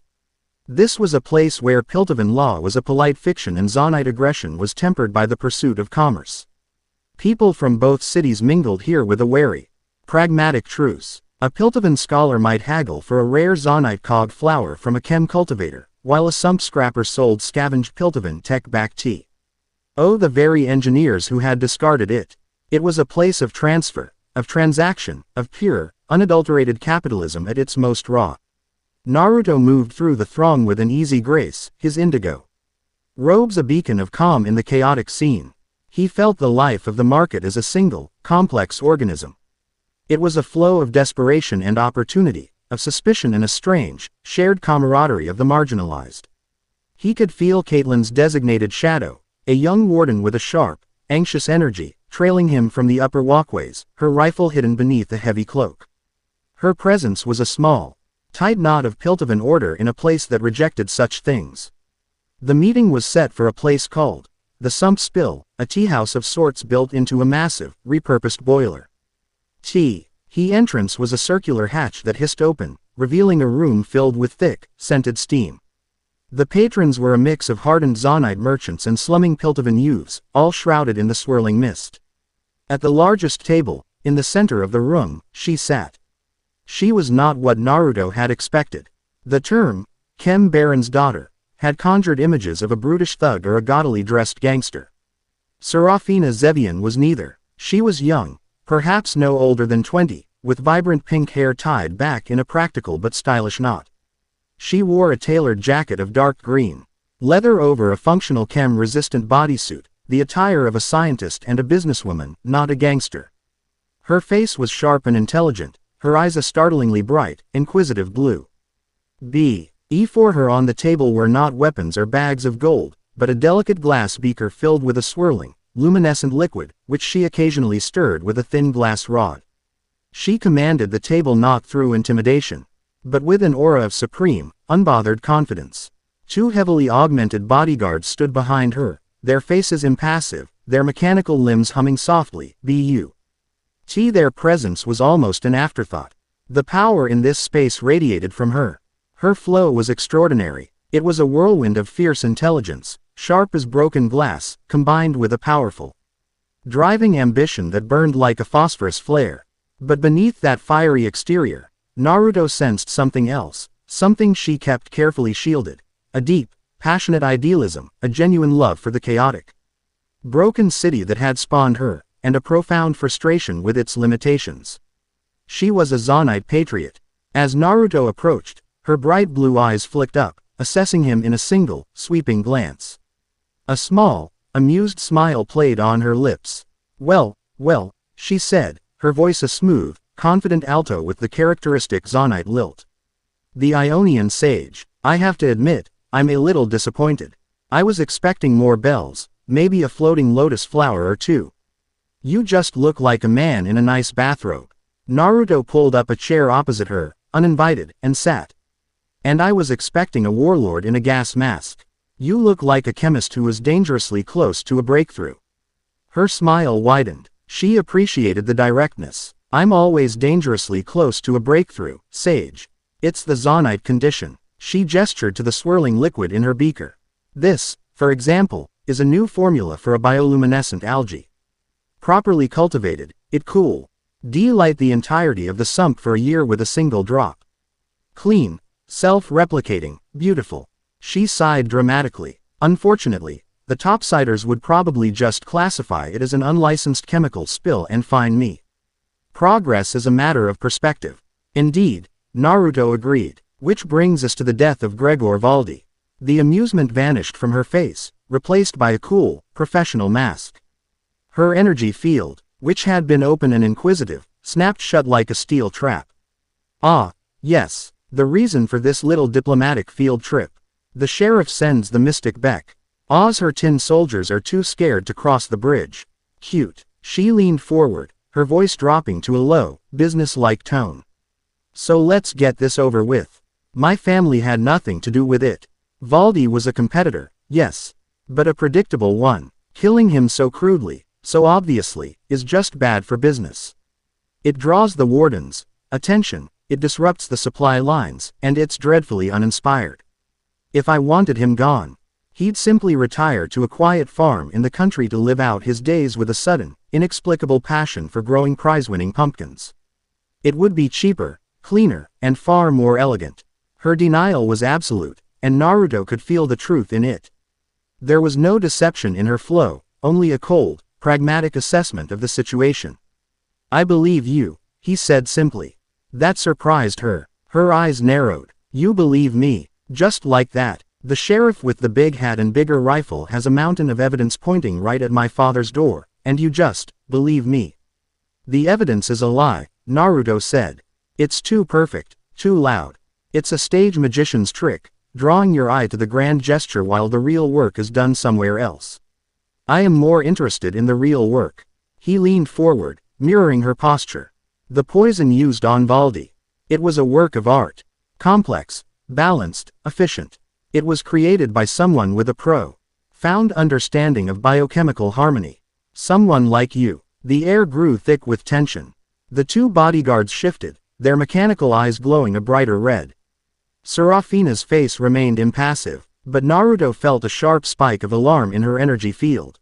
[SPEAKER 1] This was a place where Piltovan law was a polite fiction and Zonite aggression was tempered by the pursuit of commerce. People from both cities mingled here with a wary, pragmatic truce. A Piltovan scholar might haggle for a rare Zonite cog flower from a chem cultivator, while a sump scrapper sold scavenged Piltovan tech-backed tea. Oh, the very engineers who had discarded it. It was a place of transfer, of transaction, of pure, unadulterated capitalism at its most raw. Naruto moved through the throng with an easy grace, his indigo robes a beacon of calm in the chaotic scene. He felt the life of the market as a single, complex organism. It was a flow of desperation and opportunity, of suspicion and a strange, shared camaraderie of the marginalized. He could feel Caitlyn's designated shadow, a young warden with a sharp, anxious energy, trailing him from the upper walkways, her rifle hidden beneath a heavy cloak. Her presence was a small, tight knot of Piltovan order in a place that rejected such things. The meeting was set for a place called the Sump Spill, a teahouse of sorts built into a massive, repurposed boiler. The entrance was a circular hatch that hissed open, revealing a room filled with thick, scented steam. The patrons were a mix of hardened Zonite merchants and slumming Piltovan youths, all shrouded in the swirling mist. At the largest table, in the center of the room, she sat. She was not what Naruto had expected. The term, Chem Baron's daughter, had conjured images of a brutish thug or a gaudily dressed gangster. Serafina Zevian was neither. She was young, perhaps no older than 20, with vibrant pink hair tied back in a practical but stylish knot. She wore a tailored jacket of dark green leather over a functional chem-resistant bodysuit, the attire of a scientist and a businesswoman, not a gangster. Her face was sharp and intelligent, her eyes a startlingly bright, inquisitive blue. For her on the table were not weapons or bags of gold, but a delicate glass beaker filled with a swirling, luminescent liquid, which she occasionally stirred with a thin glass rod. She commanded the table not through intimidation, but with an aura of supreme, unbothered confidence. Two heavily augmented bodyguards stood behind her, their faces impassive, their mechanical limbs humming softly, Their presence was almost an afterthought. The power in this space radiated from her. Her flow was extraordinary. It was a whirlwind of fierce intelligence, sharp as broken glass, combined with a powerful, driving ambition that burned like a phosphorus flare. But beneath that fiery exterior, Naruto sensed something else, something she kept carefully shielded. A deep, passionate idealism, a genuine love for the chaotic, broken city that had spawned her, and a profound frustration with its limitations. She was a Zonite patriot. As Naruto approached, her bright blue eyes flicked up, assessing him in a single, sweeping glance. A small, amused smile played on her lips. Well, she said, her voice a smooth, confident alto with the characteristic Zonite lilt. The Ionian sage. I have to admit, I'm a little disappointed. I was expecting more bells, maybe a floating lotus flower or two. You just look like a man in a nice bathrobe. Naruto pulled up a chair opposite her, uninvited, and sat. And I was expecting a warlord in a gas mask. You look like a chemist who was dangerously close to a breakthrough. Her smile widened. She appreciated the directness. I'm always dangerously close to a breakthrough, sage. It's the Zonite condition. She gestured to the swirling liquid in her beaker. This, for example, is a new formula for a bioluminescent algae. Properly cultivated, it cool. Delight the entirety of the sump for a year with a single drop. Clean, self-replicating, beautiful. She sighed dramatically. Unfortunately, the topsiders would probably just classify it as an unlicensed chemical spill and fine me. Progress is a matter of perspective. Indeed, Naruto agreed. Which brings us to the death of Gregor Valdi. The amusement vanished from her face, replaced by a cool, professional mask. Her energy field, which had been open and inquisitive, snapped shut like a steel trap. Ah, yes, the reason for this little diplomatic field trip. The sheriff sends the mystic Beck. Her tin soldiers are too scared to cross the bridge. Cute. She leaned forward, her voice dropping to a low, business-like tone. So let's get this over with. My family had nothing to do with it. Valdi was a competitor, yes. But a predictable one. Killing him so crudely, so obviously, is just bad for business. It draws the wardens' attention, it disrupts the supply lines, and it's dreadfully uninspired. If I wanted him gone, he'd simply retire to a quiet farm in the country to live out his days with a sudden, inexplicable passion for growing prize-winning pumpkins. It would be cheaper, cleaner, and far more elegant. Her denial was absolute, and Naruto could feel the truth in it. There was no deception in her flow, only a cold, pragmatic assessment of the situation. I believe you, he said simply. That surprised her. Her eyes narrowed. You believe me, just like that. The sheriff with the big hat and bigger rifle has a mountain of evidence pointing right at my father's door, and you just believe me. The evidence is a lie, Naruto said. It's too perfect, too loud. It's a stage magician's trick, drawing your eye to the grand gesture while the real work is done somewhere else. I am more interested in the real work. He leaned forward, mirroring her posture. The poison used on Valdi. It was a work of art. Complex, balanced, efficient. It was created by someone with a profound understanding of biochemical harmony. Someone like you. The air grew thick with tension. The two bodyguards shifted, their mechanical eyes glowing a brighter red. Serafina's face remained impassive, but Naruto felt a sharp spike of alarm in her energy field.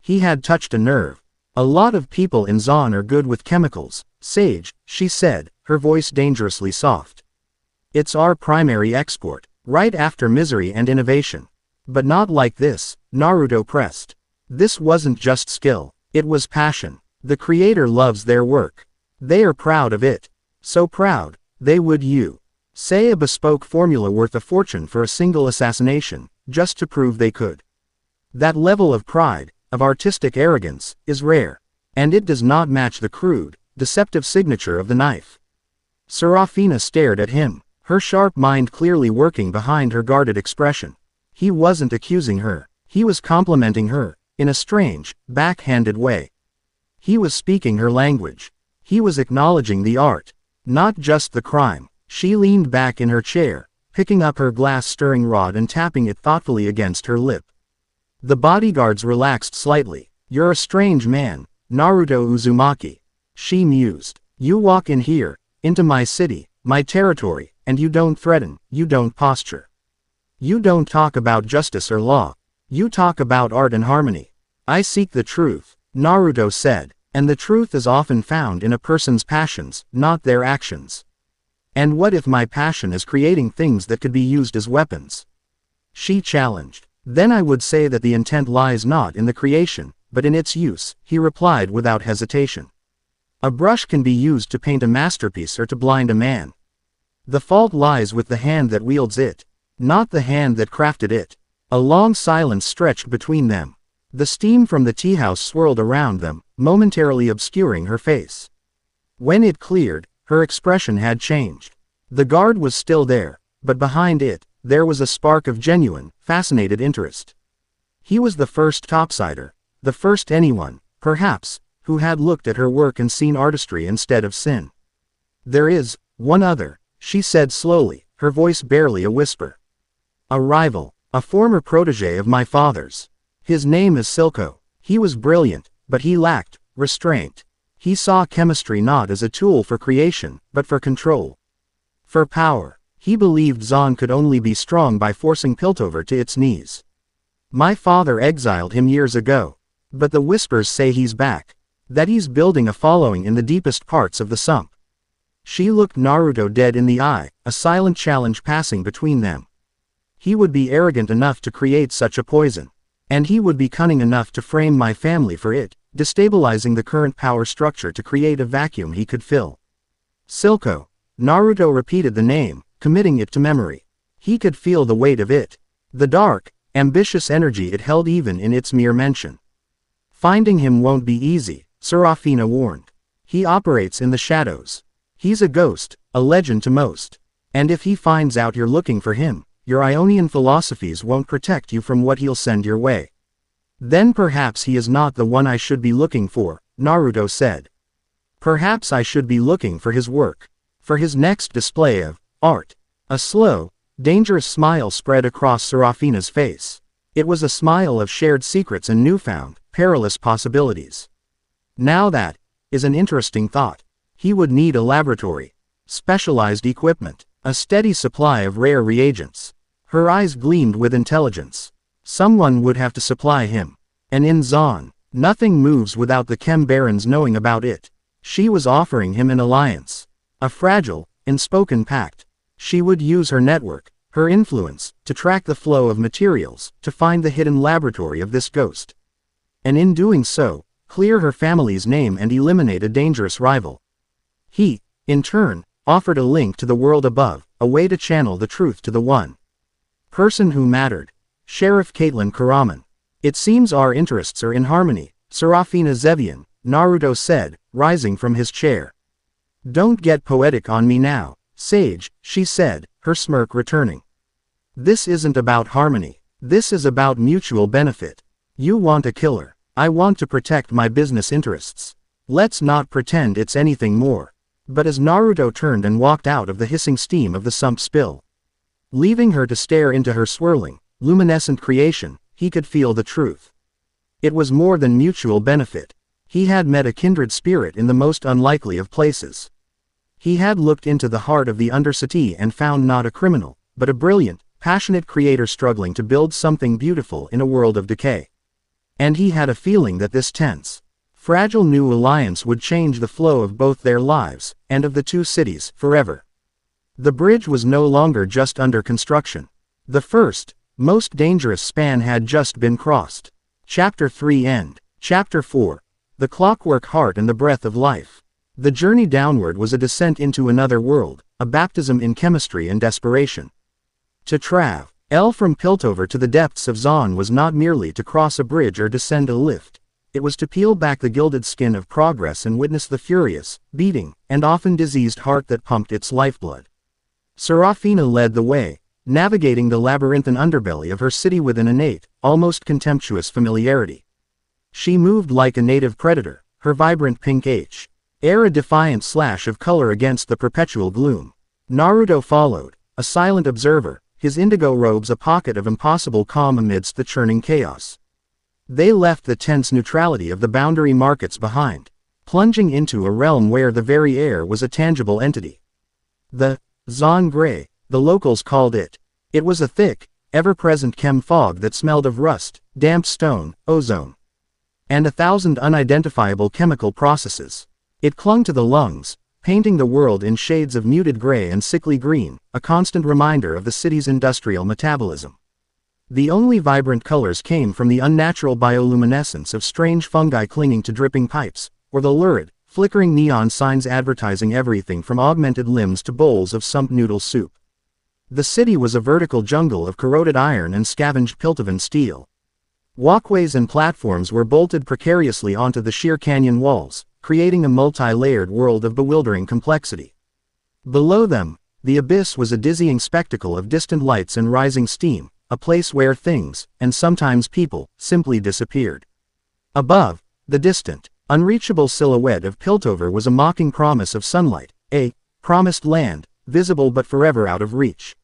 [SPEAKER 1] He had touched a nerve. A lot of people in Zon are good with chemicals, Sage, she said, her voice dangerously soft. It's our primary export, right after misery and innovation. But not like this, Naruto pressed. This wasn't just skill, it was passion. The creator loves their work. They are proud of it. So proud, they would say a bespoke formula worth a fortune for a single assassination, just to prove they could. That level of pride, of artistic arrogance, is rare. And it does not match the crude, deceptive signature of the knife. Serafina stared at him, her sharp mind clearly working behind her guarded expression. He wasn't accusing her, he was complimenting her, in a strange, backhanded way. He was speaking her language. He was acknowledging the art, not just the crime. She leaned back in her chair, picking up her glass stirring rod and tapping it thoughtfully against her lip. The bodyguards relaxed slightly. You're a strange man, Naruto Uzumaki. She mused. You walk in here, into my city, my territory, and you don't threaten, you don't posture. You don't talk about justice or law. You talk about art and harmony. I seek the truth, Naruto said, and the truth is often found in a person's passions, not their actions. And what if my passion is creating things that could be used as weapons? She challenged. Then I would say that the intent lies not in the creation, but in its use, he replied without hesitation. A brush can be used to paint a masterpiece or to blind a man. The fault lies with the hand that wields it, not the hand that crafted it. A long silence stretched between them. The steam from the tea house swirled around them, momentarily obscuring her face. When it cleared, her expression had changed. The guard was still there, but behind it, there was a spark of genuine, fascinated interest. He was the first topsider, the first anyone, perhaps, who had looked at her work and seen artistry instead of sin. There is one other, she said slowly, her voice barely a whisper. A rival, a former protege of my father's. His name is Silco. He was brilliant, but he lacked restraint. He saw chemistry not as a tool for creation, but for control. For power. He believed Zon could only be strong by forcing Piltover to its knees. My father exiled him years ago. But the whispers say he's back. That he's building a following in the deepest parts of the sump. She looked Naruto dead in the eye, a silent challenge passing between them. He would be arrogant enough to create such a poison. And he would be cunning enough to frame my family for it, destabilizing the current power structure to create a vacuum he could fill. Silco. Naruto repeated the name, committing it to memory. He could feel the weight of it. The dark, ambitious energy it held even in its mere mention. Finding him won't be easy, Serafina warned. He operates in the shadows. He's a ghost, a legend to most. And if he finds out you're looking for him, your Ionian philosophies won't protect you from what he'll send your way. Then perhaps he is not the one I should be looking for, Naruto said. Perhaps I should be looking for his work. For his next display of art. A slow, dangerous smile spread across Serafina's face. It was a smile of shared secrets and newfound, perilous possibilities. Now that is an interesting thought. He would need a laboratory, specialized equipment, a steady supply of rare reagents. Her eyes gleamed with intelligence. Someone would have to supply him. And in Zon, nothing moves without the Chem Barons knowing about it. She was offering him an alliance. A fragile, unspoken pact. She would use her network, her influence, to track the flow of materials, to find the hidden laboratory of this ghost. And in doing so, clear her family's name and eliminate a dangerous rival. He, in turn, offered a link to the world above, a way to channel the truth to the one person who mattered. Sheriff Caitlyn Kiramann. It seems our interests are in harmony, Serafina Zevian, Naruto said, rising from his chair. Don't get poetic on me now, Sage, she said, her smirk returning. This isn't about harmony. This is about mutual benefit. You want a killer. I want to protect my business interests. Let's not pretend it's anything more. But as Naruto turned and walked out of the hissing steam of the sump spill, leaving her to stare into her swirling, luminescent creation, he could feel the truth. It was more than mutual benefit. He had met a kindred spirit in the most unlikely of places. He had looked into the heart of the Undercity and found not a criminal, but a brilliant, passionate creator struggling to build something beautiful in a world of decay. And he had a feeling that this tense, fragile new alliance would change the flow of both their lives, and of the two cities, forever. The bridge was no longer just under construction. The first, most dangerous span had just been crossed. Chapter 3 End. Chapter 4. The Clockwork Heart and the Breath of Life. The journey downward was a descent into another world, a baptism in chemistry and desperation. To travel from Piltover to the depths of Zon was not merely to cross a bridge or descend a lift. It was to peel back the gilded skin of progress and witness the furious, beating, and often diseased heart that pumped its lifeblood. Serafina led the way, navigating the labyrinthine underbelly of her city with an innate, almost contemptuous familiarity. She moved like a native predator, her vibrant pink hair a defiant slash of color against the perpetual gloom. Naruto followed, a silent observer, his indigo robes a pocket of impossible calm amidst the churning chaos. They left the tense neutrality of the boundary markets behind, plunging into a realm where the very air was a tangible entity. The Zon Gray, the locals called it. It was a thick, ever-present chem fog that smelled of rust, damp stone, ozone, and 1,000 unidentifiable chemical processes. It clung to the lungs, painting the world in shades of muted gray and sickly green, a constant reminder of the city's industrial metabolism. The only vibrant colors came from the unnatural bioluminescence of strange fungi clinging to dripping pipes, or the lurid, flickering neon signs advertising everything from augmented limbs to bowls of sump noodle soup. The city was a vertical jungle of corroded iron and scavenged Piltovan steel. Walkways and platforms were bolted precariously onto the sheer canyon walls, creating a multi-layered world of bewildering complexity. Below them, the abyss was a dizzying spectacle of distant lights and rising steam, a place where things, and sometimes people, simply disappeared. Above, the distant, unreachable silhouette of Piltover was a mocking promise of sunlight, a promised land, visible but forever out of reach.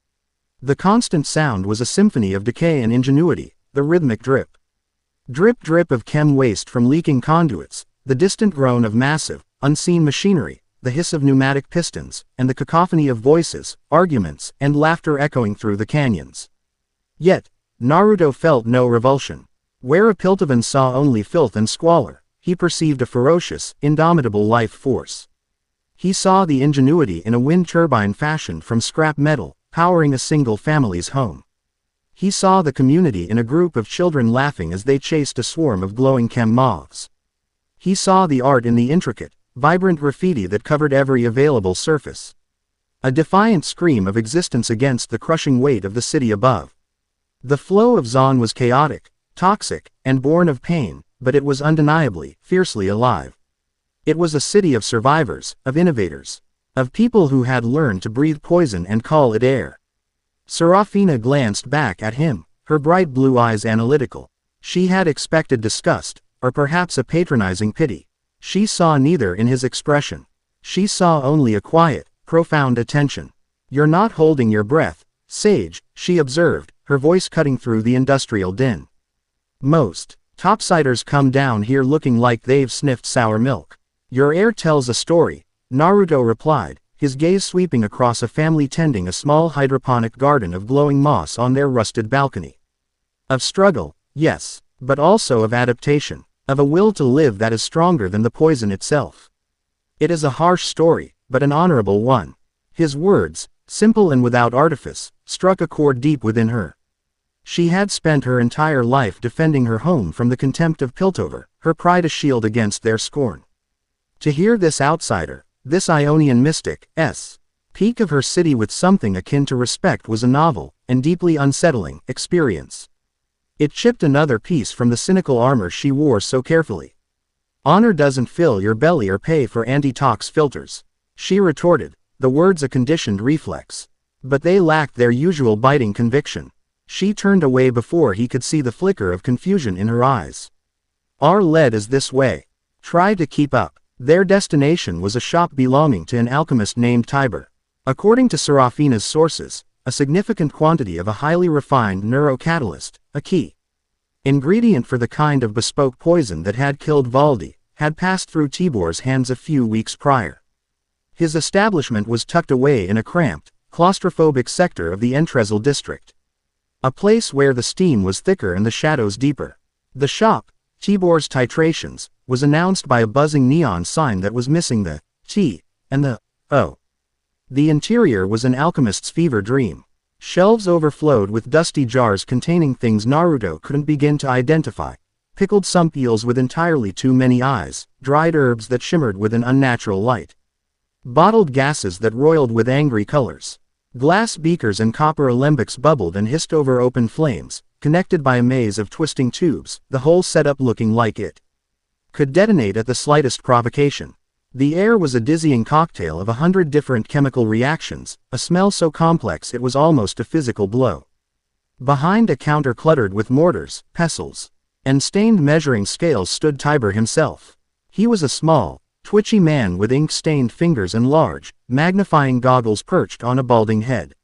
[SPEAKER 1] The constant sound was a symphony of decay and ingenuity, the rhythmic drip. Drip drip of chem waste from leaking conduits, the distant groan of massive, unseen machinery, the hiss of pneumatic pistons, and the cacophony of voices, arguments, and laughter echoing through the canyons. Yet, Naruto felt no revulsion. Where a Piltovan saw only filth and squalor, he perceived a ferocious, indomitable life force. He saw the ingenuity in a wind turbine fashioned from scrap metal, powering a single family's home. He saw the community in a group of children laughing as they chased a swarm of glowing chem moths. He saw the art in the intricate, vibrant graffiti that covered every available surface. A defiant scream of existence against the crushing weight of the city above. The flow of Zon was chaotic, toxic, and born of pain, but it was undeniably, fiercely alive. It was a city of survivors, of innovators, of people who had learned to breathe poison and call it air. Serafina glanced back at him, her bright blue eyes analytical. She had expected disgust, or perhaps a patronizing pity. She saw neither in his expression. She saw only a quiet, profound attention. "You're not holding your breath, Sage," she observed, her voice cutting through the industrial din. "Most topsiders come down here looking like they've sniffed sour milk." "Your air tells a story," Naruto replied, his gaze sweeping across a family tending a small hydroponic garden of glowing moss on their rusted balcony. "Of struggle, yes, but also of adaptation, of a will to live that is stronger than the poison itself. It is a harsh story, but an honorable one." His words, simple and without artifice, struck a chord deep within her. She had spent her entire life defending her home from the contempt of Piltover, her pride a shield against their scorn. To hear this outsider, this Ionian mystic's peak of her city with something akin to respect was a novel, and deeply unsettling, experience. It chipped another piece from the cynical armor she wore so carefully. "Honor doesn't fill your belly or pay for anti-tox filters," she retorted, the words a conditioned reflex. But they lacked their usual biting conviction. She turned away before he could see the flicker of confusion in her eyes. "Our lead is this way. Try to keep up." Their destination was a shop belonging to an alchemist named Tiber. According to Serafina's sources, a significant quantity of a highly refined neurocatalyst, a key ingredient for the kind of bespoke poison that had killed Valdi, had passed through Tibor's hands a few weeks prior. His establishment was tucked away in a cramped, claustrophobic sector of the Entrezel district. A place where the steam was thicker and the shadows deeper. The shop, Tibor's Titrations, was announced by a buzzing neon sign that was missing the T and the O. The interior was an alchemist's fever dream. Shelves overflowed with dusty jars containing things Naruto couldn't begin to identify. Pickled sump eels with entirely too many eyes, dried herbs that shimmered with an unnatural light. Bottled gases that roiled with angry colors. Glass beakers and copper alembics bubbled and hissed over open flames, connected by a maze of twisting tubes, the whole setup looking like it could detonate at the slightest provocation. The air was a dizzying cocktail of 100 different chemical reactions, a smell so complex it was almost a physical blow. Behind a counter cluttered with mortars, pestles, and stained measuring scales stood Tiber himself. He was a small, twitchy man with ink-stained fingers and large, magnifying goggles perched on a balding head.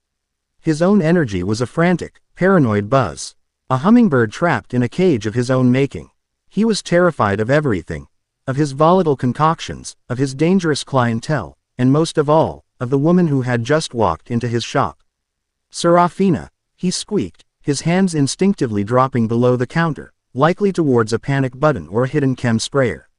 [SPEAKER 1] His own energy was a frantic, paranoid buzz. A hummingbird trapped in a cage of his own making. He was terrified of everything. Of his volatile concoctions, of his dangerous clientele, and most of all, of the woman who had just walked into his shop. "Serafina," he squeaked, his hands instinctively dropping below the counter, likely towards a panic button or a hidden chem sprayer.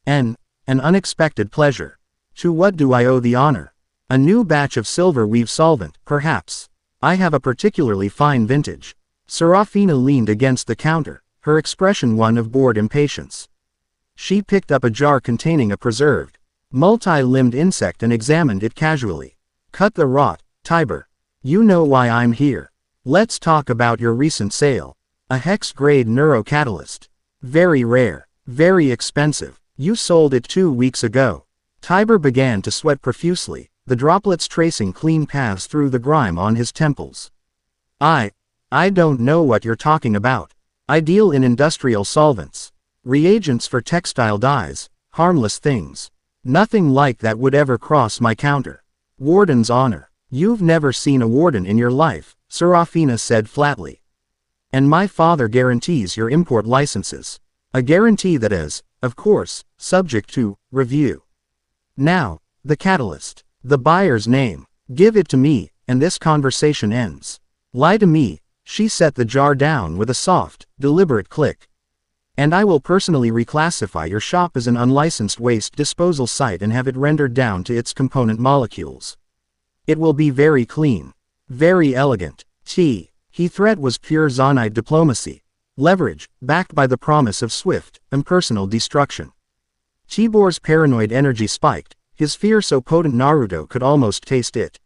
[SPEAKER 1] An unexpected pleasure. To what do I owe the honor? A new batch of silver weave solvent, perhaps. I have a particularly fine vintage. Serafina leaned against the counter, her expression one of bored impatience. She picked up a jar containing a preserved, multi-limbed insect and examined it casually. "Cut the rot, Tiber. You know why I'm here. Let's talk about your recent sale. A hex-grade neurocatalyst. Very rare, very expensive. You sold it 2 weeks ago." Tiber began to sweat profusely, the droplets tracing clean paths through the grime on his temples. I don't know what you're talking about. I deal in industrial solvents. Reagents for textile dyes, harmless things. Nothing like that would ever cross my counter. Warden's honor. You've never seen a warden in your life, Serafina said flatly. And my father guarantees your import licenses. A guarantee that is, of course, subject to review. Now, the catalyst. The buyer's name. Give it to me, and this conversation ends. Lie to me. She set the jar down with a soft, deliberate click. And I will personally reclassify your shop as an unlicensed waste disposal site and have it rendered down to its component molecules. It will be very clean. Very elegant. He threat was pure Zonite diplomacy. Leverage, backed by the promise of swift, impersonal destruction. Chibor's paranoid energy spiked, his fear so potent Naruto could almost taste it.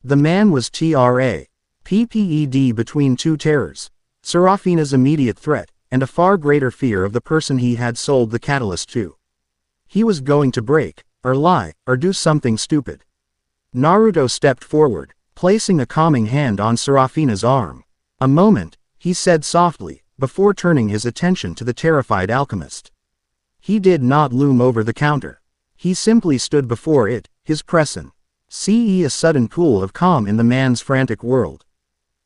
[SPEAKER 1] The man was PPED between two terrors, Serafina's immediate threat, and a far greater fear of the person he had sold the catalyst to. He was going to break, or lie, or do something stupid. Naruto stepped forward, placing a calming hand on Serafina's arm. A moment, he said softly, before turning his attention to the terrified alchemist. He did not loom over the counter. He simply stood before it, his presence. A sudden pool of calm in the man's frantic world.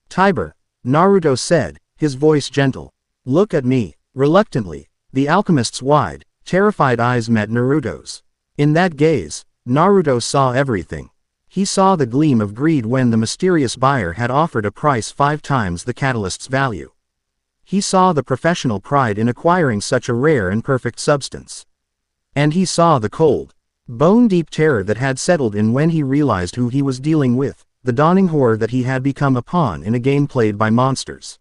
[SPEAKER 1] Tiber, Naruto said, his voice gentle. Look at me. Reluctantly, the alchemist's wide, terrified eyes met Naruto's. In that gaze, Naruto saw everything. He saw the gleam of greed when the mysterious buyer had offered a price 5 times the catalyst's value. He saw the professional pride in acquiring such a rare and perfect substance. And he saw the cold, bone-deep terror that had settled in when he realized who he was dealing with, the dawning horror that he had become a pawn in a game played by monsters.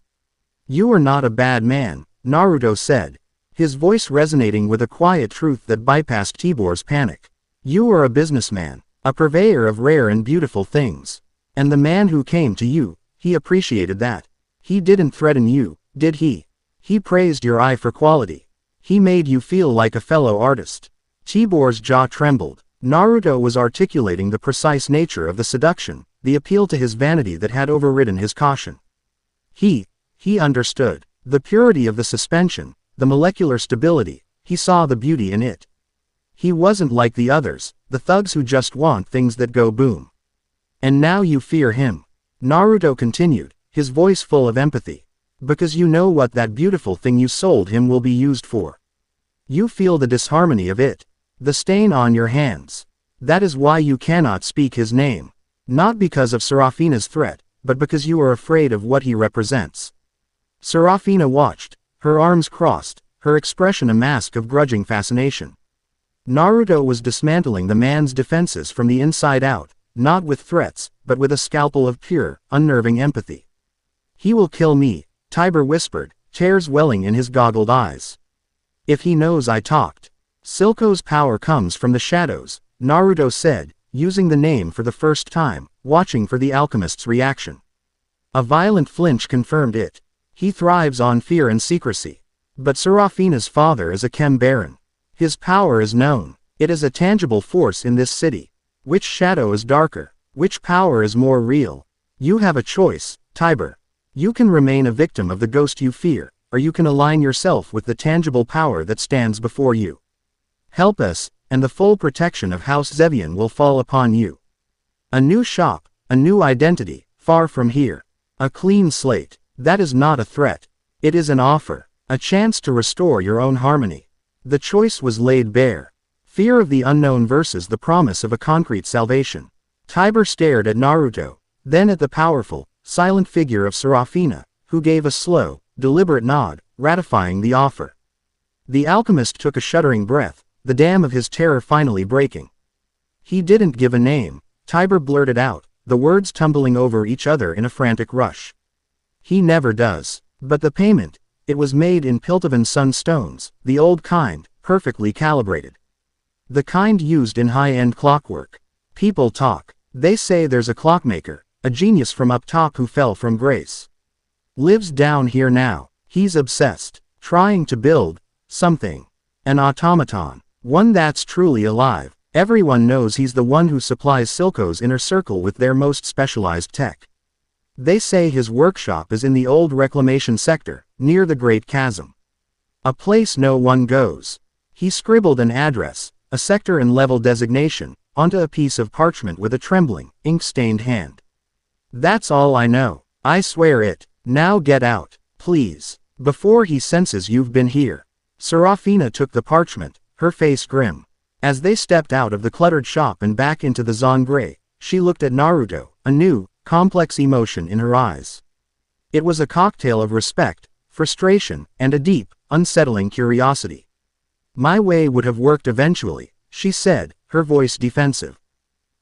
[SPEAKER 1] You are not a bad man, Naruto said, his voice resonating with a quiet truth that bypassed Tibor's panic. You are a businessman, a purveyor of rare and beautiful things. And the man who came to you, he appreciated that. He didn't threaten you, did he? He praised your eye for quality. He made you feel like a fellow artist. Tibor's jaw trembled. Naruto was articulating the precise nature of the seduction, the appeal to his vanity that had overridden his caution. He understood. The purity of the suspension, the molecular stability, he saw the beauty in it. He wasn't like the others, the thugs who just want things that go boom. And now you fear him. Naruto continued, his voice full of empathy. Because you know what that beautiful thing you sold him will be used for. You feel the disharmony of it. The stain on your hands. That is why you cannot speak his name. Not because of Serafina's threat, but because you are afraid of what he represents. Serafina watched, her arms crossed, her expression a mask of grudging fascination. Naruto was dismantling the man's defenses from the inside out, not with threats, but with a scalpel of pure, unnerving empathy. He will kill me, Tiber whispered, tears welling in his goggled eyes. If he knows I talked. Silco's power comes from the shadows, Naruto said, using the name for the first time, watching for the alchemist's reaction. A violent flinch confirmed it. He thrives on fear and secrecy. But Serafina's father is a chem baron. His power is known. It is a tangible force in this city. Which shadow is darker? Which power is more real? You have a choice, Tiber. You can remain a victim of the ghost you fear, or you can align yourself with the tangible power that stands before you. Help us, and the full protection of House Zevian will fall upon you. A new shop, a new identity, far from here. A clean slate. That is not a threat. It is an offer, a chance to restore your own harmony. The choice was laid bare. Fear of the unknown versus the promise of a concrete salvation. Tiber stared at Naruto, then at the powerful, silent figure of Serafina, who gave a slow, deliberate nod, ratifying the offer. The alchemist took a shuddering breath, the dam of his terror finally breaking. He didn't give a name, Tiber blurted out, the words tumbling over each other in a frantic rush. He never does. But the payment, it was made in Piltovan sunstones, the old kind, perfectly calibrated. The kind used in high-end clockwork. People talk. They say there's a clockmaker, a genius from up top who fell from grace. Lives down here now. He's obsessed, trying to build something. An automaton. One that's truly alive. Everyone knows he's the one who supplies Silco's inner circle with their most specialized tech. They say his workshop is in the old reclamation sector, near the Great Chasm. A place no one goes. He scribbled an address, a sector and level designation, onto a piece of parchment with a trembling, ink-stained hand. That's all I know. I swear it. Now get out, please, before he senses you've been here. Serafina took the parchment, her face grim. As they stepped out of the cluttered shop and back into the Zangre, she looked at Naruto, a new, complex emotion in her eyes. It was a cocktail of respect, frustration, and a deep, unsettling curiosity. My way would have worked eventually, she said, her voice defensive.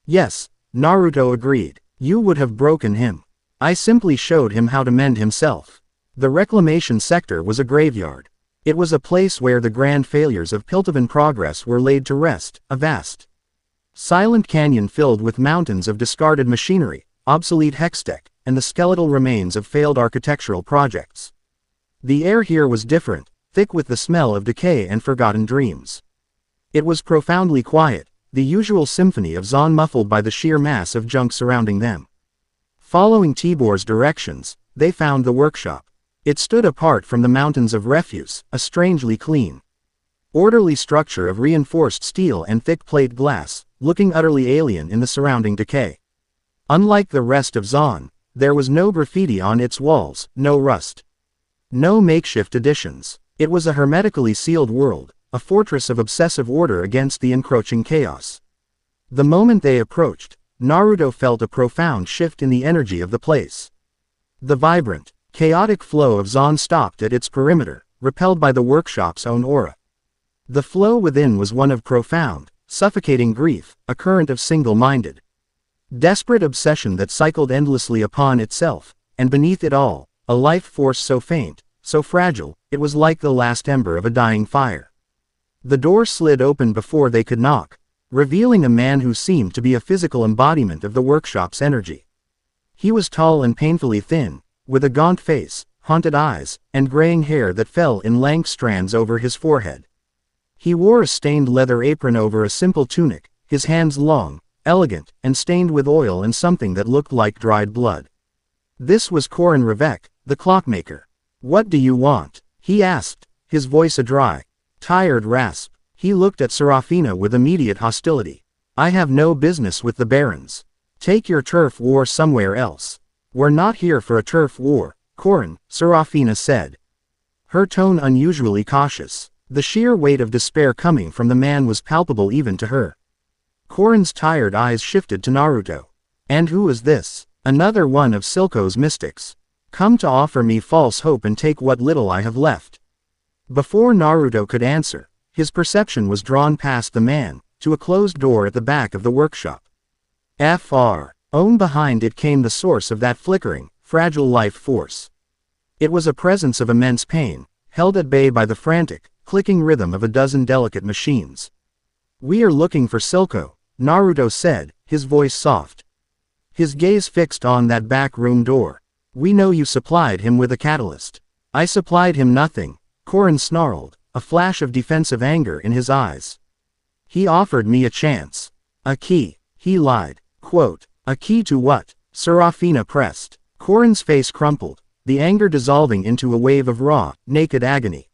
[SPEAKER 1] Yes, Naruto agreed. You would have broken him. I simply showed him how to mend himself. The reclamation sector was a graveyard. It was a place where the grand failures of Piltovan progress were laid to rest, a vast, silent canyon filled with mountains of discarded machinery, obsolete hextech, and the skeletal remains of failed architectural projects. The air here was different, thick with the smell of decay and forgotten dreams. It was profoundly quiet, the usual symphony of Zon muffled by the sheer mass of junk surrounding them. Following Tibor's directions, they found the workshop. It stood apart from the mountains of refuse, a strangely clean, orderly structure of reinforced steel and thick plate glass, looking utterly alien in the surrounding decay. Unlike the rest of Zon, there was no graffiti on its walls, no rust, no makeshift additions. It was a hermetically sealed world, a fortress of obsessive order against the encroaching chaos. The moment they approached, Naruto felt a profound shift in the energy of the place. The vibrant, chaotic flow of Zon stopped at its perimeter, repelled by the workshop's own aura. The flow within was one of profound, suffocating grief, a current of single-minded, desperate obsession that cycled endlessly upon itself, and beneath it all, a life force so faint, so fragile, it was like the last ember of a dying fire. The door slid open before they could knock, revealing a man who seemed to be a physical embodiment of the workshop's energy. He was tall and painfully thin, with a gaunt face, haunted eyes, and graying hair that fell in lank strands over his forehead. He wore a stained leather apron over a simple tunic, his hands long, elegant, and stained with oil and something that looked like dried blood. This was Korin Revek, the clockmaker. "What do you want?" he asked, his voice a dry, tired rasp. He looked at Serafina with immediate hostility. "I have no business with the barons. Take your turf war somewhere else." "We're not here for a turf war, Korin," Serafina said, her tone unusually cautious. The sheer weight of despair coming from the man was palpable even to her. Korin's tired eyes shifted to Naruto. "And who is this?" "Another one of Silco's mystics. Come to offer me false hope and take what little I have left." Before Naruto could answer, his perception was drawn past the man, to a closed door at the back of the workshop. Behind it came the source of that flickering, fragile life force. It was a presence of immense pain, held at bay by the frantic, clicking rhythm of a dozen delicate machines. "We are looking for Silco," Naruto said, his voice soft, his gaze fixed on that back room door. "We know you supplied him with a catalyst." "I supplied him nothing," Korin snarled, a flash of defensive anger in his eyes. "He offered me a chance. A key," he lied. Quote, "A key to what?" Serafina pressed. Korin's face crumpled, the anger dissolving into a wave of raw, naked agony.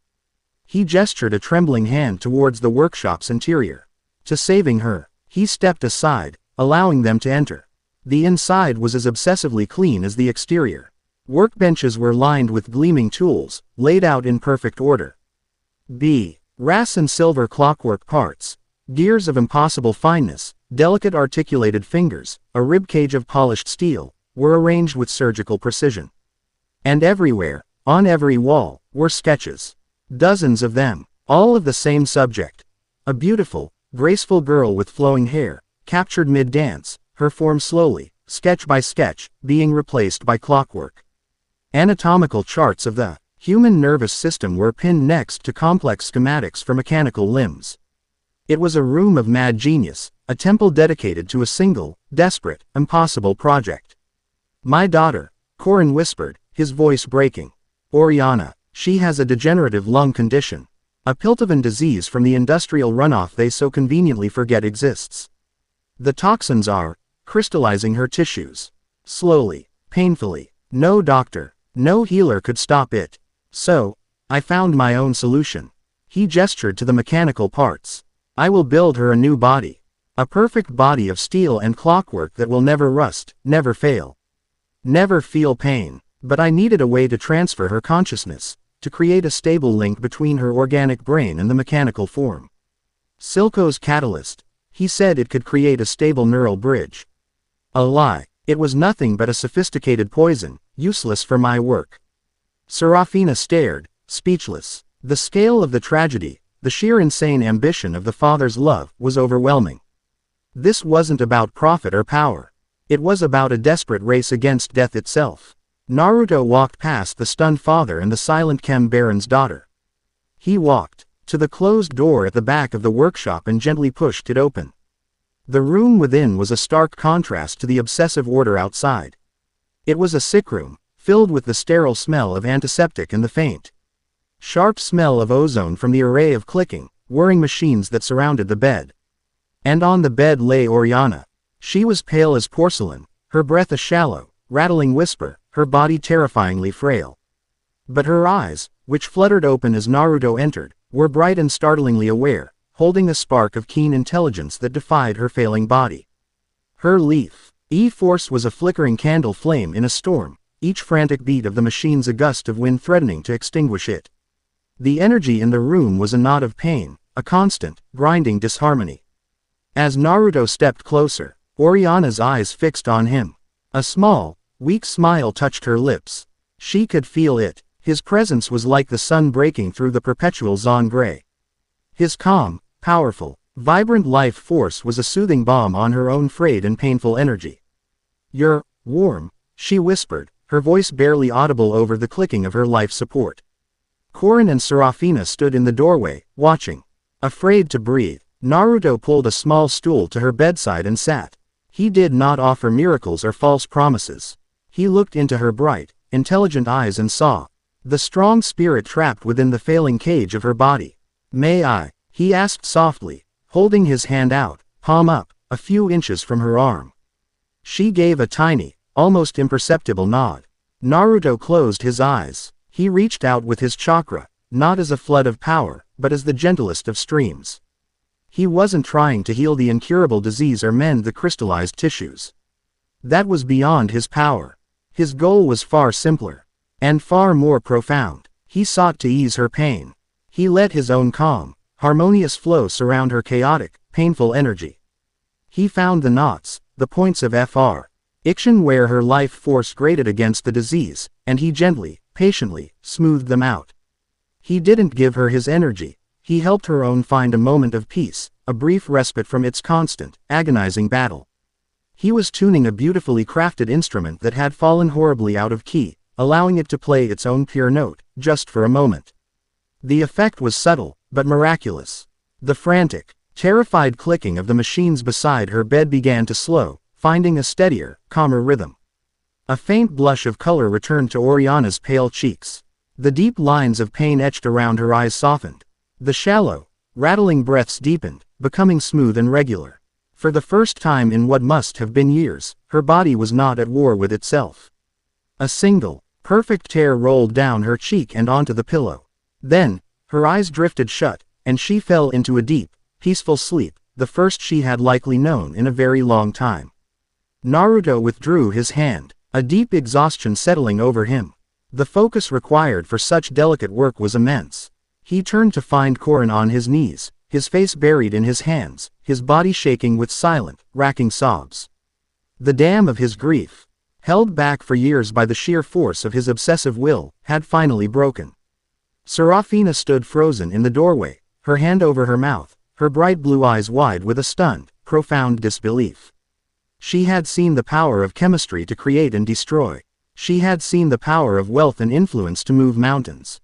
[SPEAKER 1] He gestured a trembling hand towards the workshop's interior. To saving her, he stepped aside, allowing them to enter. The inside was as obsessively clean as the exterior. Workbenches were lined with gleaming tools, laid out in perfect order. Brass and silver clockwork parts, gears of impossible fineness, delicate articulated fingers, a ribcage of polished steel, were arranged with surgical precision. And everywhere, on every wall, were sketches. Dozens of them, all of the same subject. A beautiful, graceful girl with flowing hair, captured mid-dance, her form slowly, sketch by sketch, being replaced by clockwork. Anatomical charts of the human nervous system were pinned next to complex schematics for mechanical limbs. It was a room of mad genius, a temple dedicated to a single, desperate, impossible project. "My daughter," Korin whispered, his voice breaking. "Oriana, she has a degenerative lung condition. A Piltovan disease from the industrial runoff they so conveniently forget exists. The toxins are crystallizing her tissues. Slowly, painfully. No doctor, no healer could stop it. So, I found my own solution." He gestured to the mechanical parts. "I will build her a new body. A perfect body of steel and clockwork that will never rust, never fail, never feel pain. But I needed a way to transfer her consciousness, to create a stable link between her organic brain and the mechanical form. Silco's catalyst. He said it could create a stable neural bridge. A lie. It was nothing but a sophisticated poison, useless for my work." Serafina stared, speechless. The scale of the tragedy, the sheer insane ambition of the father's love, was overwhelming. This wasn't about profit or power. It was about a desperate race against death itself. Naruto walked past the stunned father and the silent Chem Baron's daughter. He walked to the closed door at the back of the workshop and gently pushed it open. The room within was a stark contrast to the obsessive order outside. It was a sick room, filled with the sterile smell of antiseptic and the faint, sharp smell of ozone from the array of clicking, whirring machines that surrounded the bed. And on the bed lay Oriana. She was pale as porcelain, her breath a shallow, rattling whisper, her body terrifyingly frail. But her eyes, which fluttered open as Naruto entered, were bright and startlingly aware, holding a spark of keen intelligence that defied her failing body. Her E-force was a flickering candle flame in a storm, each frantic beat of the machine's a gust of wind threatening to extinguish it. The energy in the room was a knot of pain, a constant, grinding disharmony. As Naruto stepped closer, Oriana's eyes fixed on him. A small, weak smile touched her lips. She could feel it. His presence was like the sun breaking through the perpetual Zon gray. His calm, powerful, vibrant life force was a soothing balm on her own frayed and painful energy. "You're warm," she whispered, her voice barely audible over the clicking of her life support. Korin and Serafina stood in the doorway, watching. Afraid to breathe, Naruto pulled a small stool to her bedside and sat. He did not offer miracles or false promises. He looked into her bright, intelligent eyes and saw the strong spirit trapped within the failing cage of her body. "May I?" he asked softly, holding his hand out, palm up, a few inches from her arm. She gave a tiny, almost imperceptible nod. Naruto closed his eyes. He reached out with his chakra, not as a flood of power, but as the gentlest of streams. He wasn't trying to heal the incurable disease or mend the crystallized tissues. That was beyond his power. His goal was far simpler, and far more profound. He sought to ease her pain. He let his own calm, harmonious flow surround her chaotic, painful energy. He found the knots, the points of friction where her life force grated against the disease, and he gently, patiently, smoothed them out. He didn't give her his energy. He helped her own find a moment of peace, a brief respite from its constant, agonizing battle. He was tuning a beautifully crafted instrument that had fallen horribly out of key, allowing it to play its own pure note, just for a moment. The effect was subtle, but miraculous. The frantic, terrified clicking of the machines beside her bed began to slow, finding a steadier, calmer rhythm. A faint blush of color returned to Oriana's pale cheeks. The deep lines of pain etched around her eyes softened. The shallow, rattling breaths deepened, becoming smooth and regular. For the first time in what must have been years, her body was not at war with itself. A single, perfect tear rolled down her cheek and onto the pillow. Then, her eyes drifted shut, and she fell into a deep, peaceful sleep, the first she had likely known in a very long time. Naruto withdrew his hand, a deep exhaustion settling over him. The focus required for such delicate work was immense. He turned to find Korin on his knees, his face buried in his hands, his body shaking with silent, racking sobs. The dam of his grief, held back for years by the sheer force of his obsessive will, had finally broken. Serafina stood frozen in the doorway, her hand over her mouth, her bright blue eyes wide with a stunned, profound disbelief. She had seen the power of chemistry to create and destroy. She had seen the power of wealth and influence to move mountains.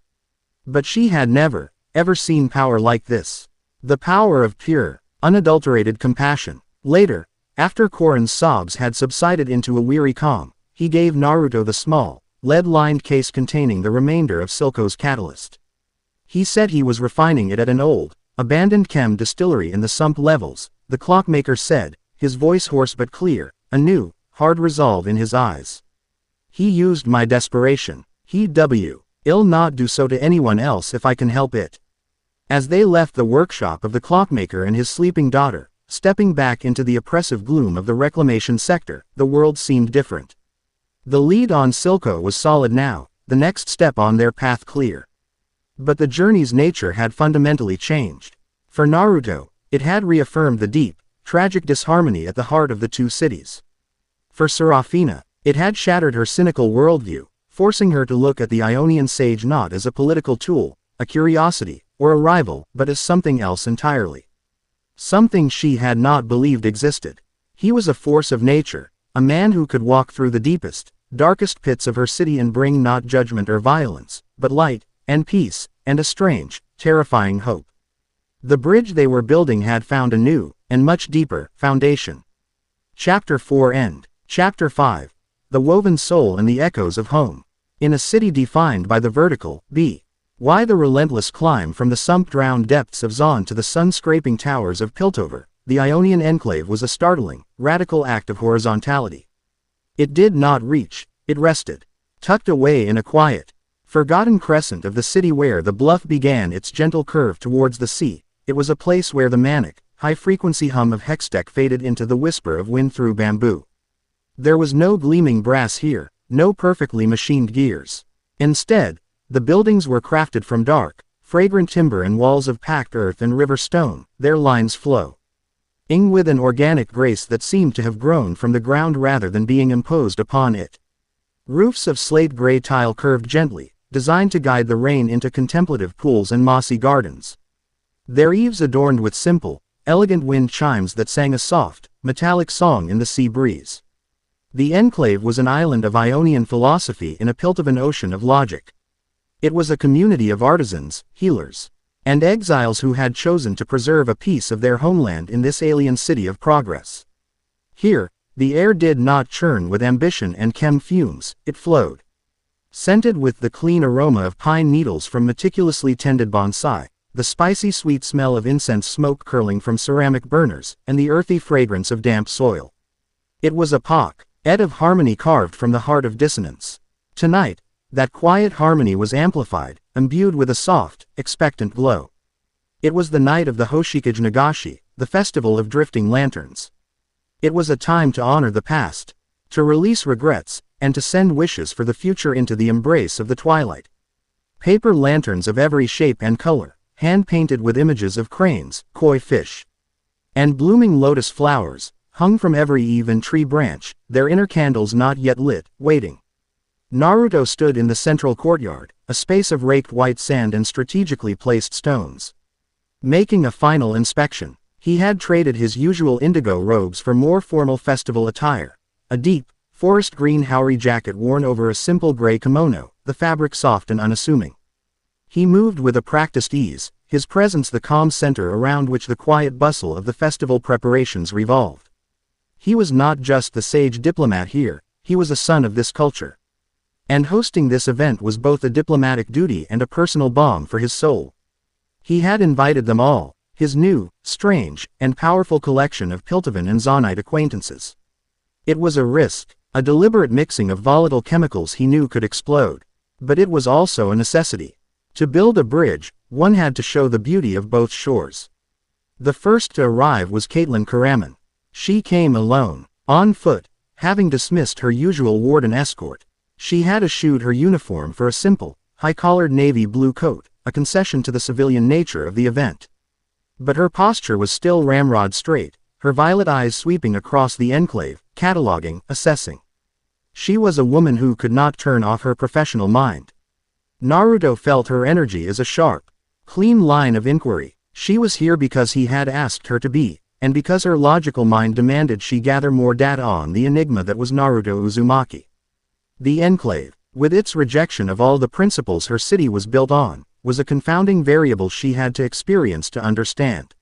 [SPEAKER 1] But she had never, ever seen power like this. The power of pure, unadulterated compassion. Later, after Korin's sobs had subsided into a weary calm, he gave Naruto the small, lead-lined case containing the remainder of Silco's catalyst. He said he was refining it at an old, abandoned chem distillery in the sump levels, the clockmaker said, his voice hoarse but clear, a new, hard resolve in his eyes. He used my desperation. I'll not do so to anyone else if I can help it. As they left the workshop of the clockmaker and his sleeping daughter, stepping back into the oppressive gloom of the reclamation sector, the world seemed different. The lead on Silco was solid now, the next step on their path clear. But the journey's nature had fundamentally changed. For Naruto, it had reaffirmed the deep, tragic disharmony at the heart of the two cities. For Serafina, it had shattered her cynical worldview, forcing her to look at the Ionian sage not as a political tool, a curiosity, or a rival, but as something else entirely. Something she had not believed existed. He was a force of nature, a man who could walk through the deepest, darkest pits of her city and bring not judgment or violence, but light, and peace, and a strange, terrifying hope. The bridge they were building had found a new, and much deeper, foundation. Chapter 4 End. Chapter 5. The Woven Soul and the Echoes of Home. In a city defined by the vertical, why the relentless climb from the sump-drowned depths of Zon to the sun-scraping towers of Piltover, the Ionian enclave was a startling, radical act of horizontality. It did not reach, it rested. Tucked away in a quiet, forgotten crescent of the city where the bluff began its gentle curve towards the sea, it was a place where the manic, high-frequency hum of hextech faded into the whisper of wind through bamboo. There was no gleaming brass here, no perfectly machined gears. Instead, the buildings were crafted from dark, fragrant timber and walls of packed earth and river stone, their lines flowing with an organic grace that seemed to have grown from the ground rather than being imposed upon it. Roofs of slate-gray tile curved gently, designed to guide the rain into contemplative pools and mossy gardens. Their eaves adorned with simple, elegant wind chimes that sang a soft, metallic song in the sea breeze. The enclave was an island of Ionian philosophy in a Piltovan ocean of logic. It was a community of artisans, healers, and exiles who had chosen to preserve a piece of their homeland in this alien city of progress. Here, the air did not churn with ambition and chem fumes, it flowed. Scented with the clean aroma of pine needles from meticulously tended bonsai, the spicy sweet smell of incense smoke curling from ceramic burners, and the earthy fragrance of damp soil. It was a pocket of harmony carved from the heart of dissonance. Tonight, that quiet harmony was amplified, imbued with a soft, expectant glow. It was the night of the Hoshikage Nagashi, the festival of drifting lanterns. It was a time to honor the past, to release regrets, and to send wishes for the future into the embrace of the twilight. Paper lanterns of every shape and color, hand-painted with images of cranes, koi fish, and blooming lotus flowers, hung from every eave and tree branch, their inner candles not yet lit, waiting. Naruto stood in the central courtyard, a space of raked white sand and strategically placed stones. Making a final inspection, he had traded his usual indigo robes for more formal festival attire, a deep, forest green haori jacket worn over a simple gray kimono, the fabric soft and unassuming. He moved with a practiced ease, his presence the calm center around which the quiet bustle of the festival preparations revolved. He was not just the sage diplomat here, he was a son of this culture. And hosting this event was both a diplomatic duty and a personal balm for his soul. He had invited them all, his new, strange, and powerful collection of Piltovan and Zonite acquaintances. It was a risk, a deliberate mixing of volatile chemicals he knew could explode. But it was also a necessity. To build a bridge, one had to show the beauty of both shores. The first to arrive was Caitlyn Kiramann. She came alone, on foot, having dismissed her usual warden escort. She had eschewed her uniform for a simple, high-collared navy blue coat, a concession to the civilian nature of the event. But her posture was still ramrod straight, her violet eyes sweeping across the enclave, cataloging, assessing. She was a woman who could not turn off her professional mind. Naruto felt her energy as a sharp, clean line of inquiry. She was here because he had asked her to be, and because her logical mind demanded she gather more data on the enigma that was Naruto Uzumaki. The enclave, with its rejection of all the principles her city was built on, was a confounding variable she had to experience to understand.